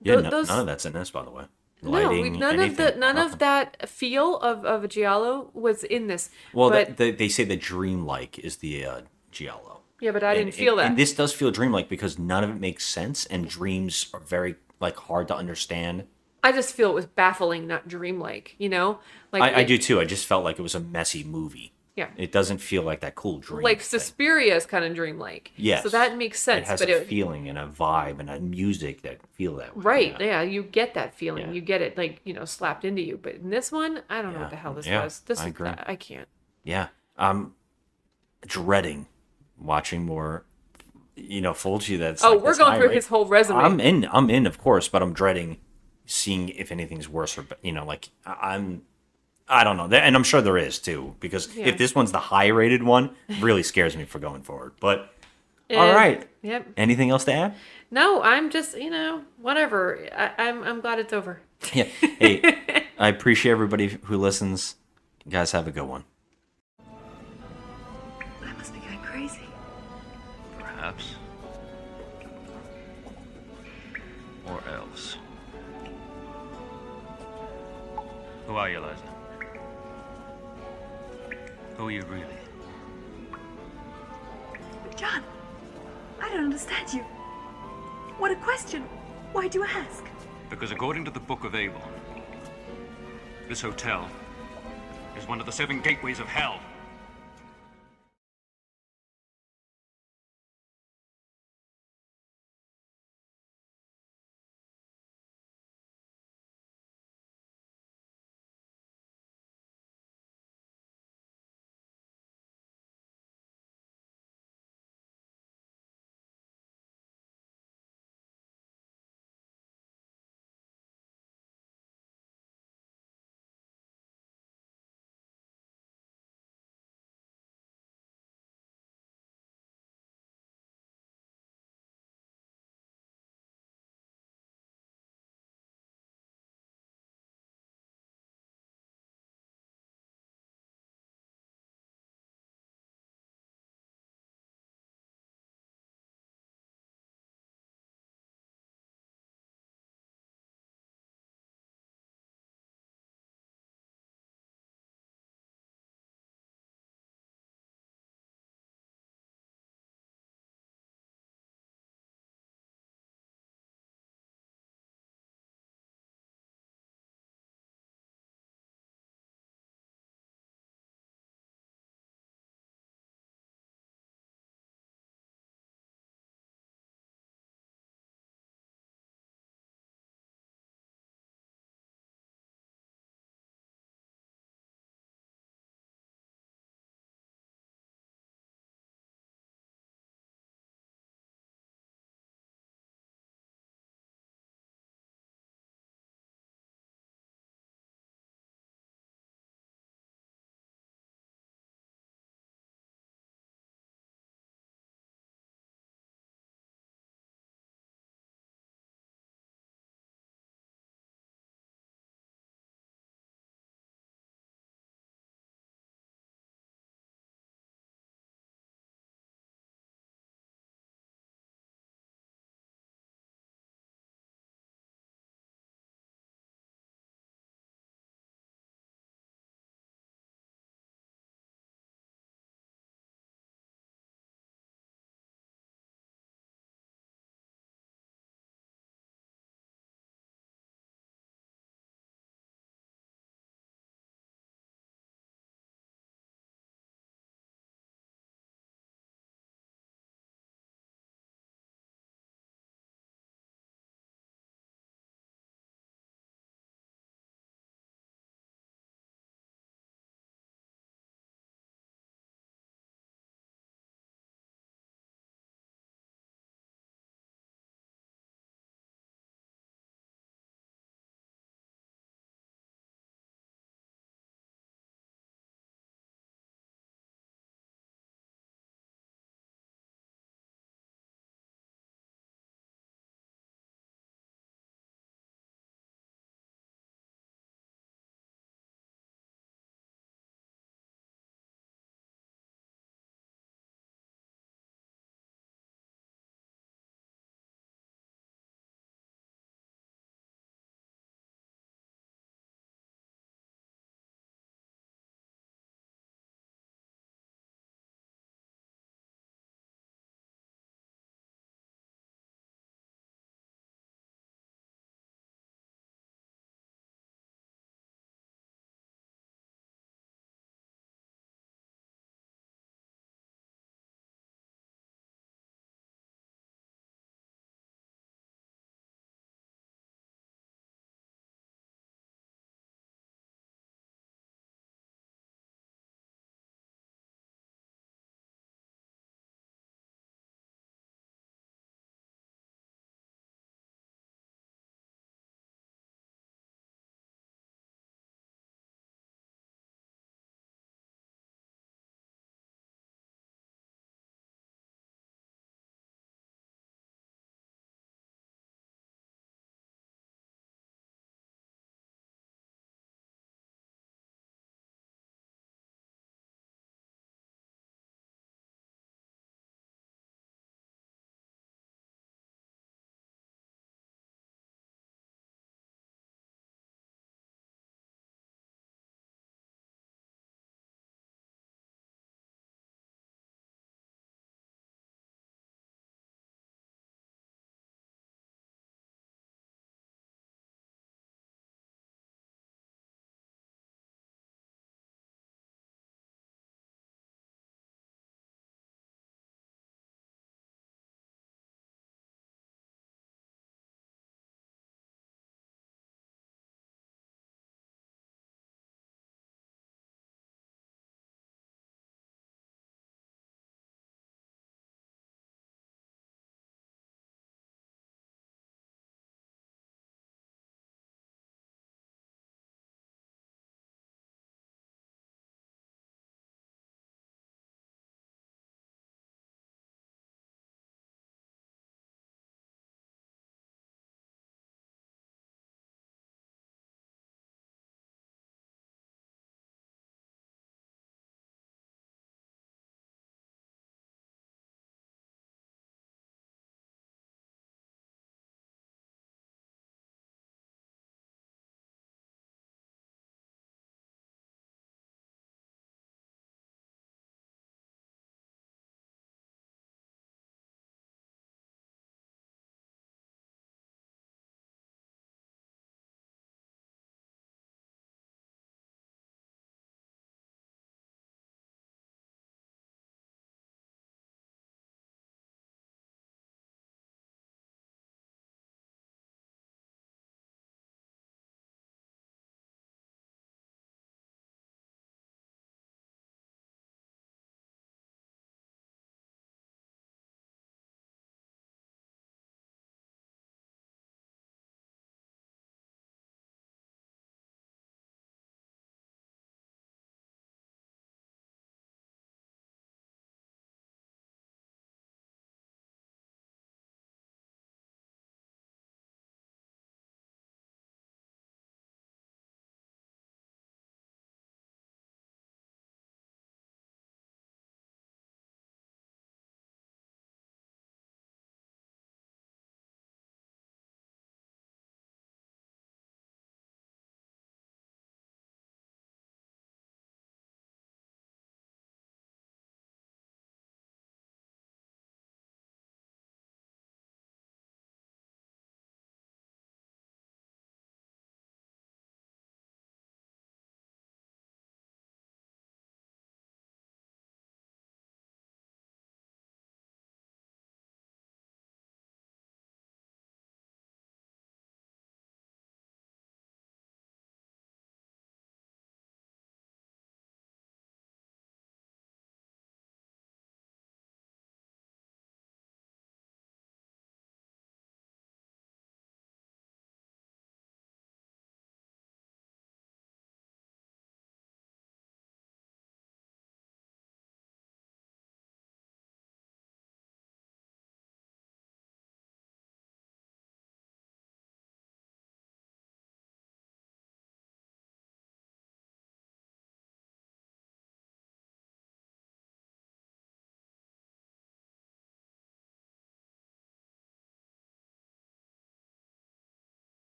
Yeah, none of that's in this, by the way. lighting, anything. None of that feel of a giallo was in this. Well, but, they say that dreamlike is the giallo. Yeah, but I didn't feel that. And this does feel dreamlike because none of it makes sense, and dreams are very like hard to understand. I just feel it was baffling, not dreamlike. You know, like I do too. I just felt like it was a messy movie. Yeah, it doesn't feel like that cool dream. Like Suspiria is kind of dreamlike. Yes, so that makes sense. It has a feeling and a vibe and a music that feel that way. Right? Yeah, you get that feeling. Yeah. You get it, like slapped into you. But in this one, I don't know what the hell this was. This I agree. I can't. Yeah, I'm dreading watching more. Fulci. That's we're going through his whole resume. I'm in, of course, but I'm dreading seeing if anything's worse or I don't know, and I'm sure there is too, because if this one's the high rated one, it really scares me for going forward. But all right, yep. Anything else to add? No, I'm just whatever. I'm glad it's over. Yeah. Hey, I appreciate everybody who listens. You guys have a good one. I must be going crazy. Perhaps. Or else. Who are you, Liza? Who are you really? John, I don't understand you. What a question. Why do you ask? Because according to the Book of Eibon, this hotel is one of the 7 gateways of hell.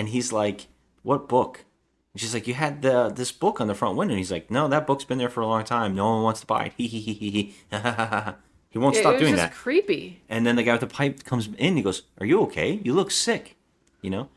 And he's like, what book? And she's like, you had this book on the front window. And he's like, no, that book's been there for a long time. No one wants to buy it. He He won't stop doing that. Creepy. And then the guy with the pipe comes in. He goes, are you okay? You look sick. You know?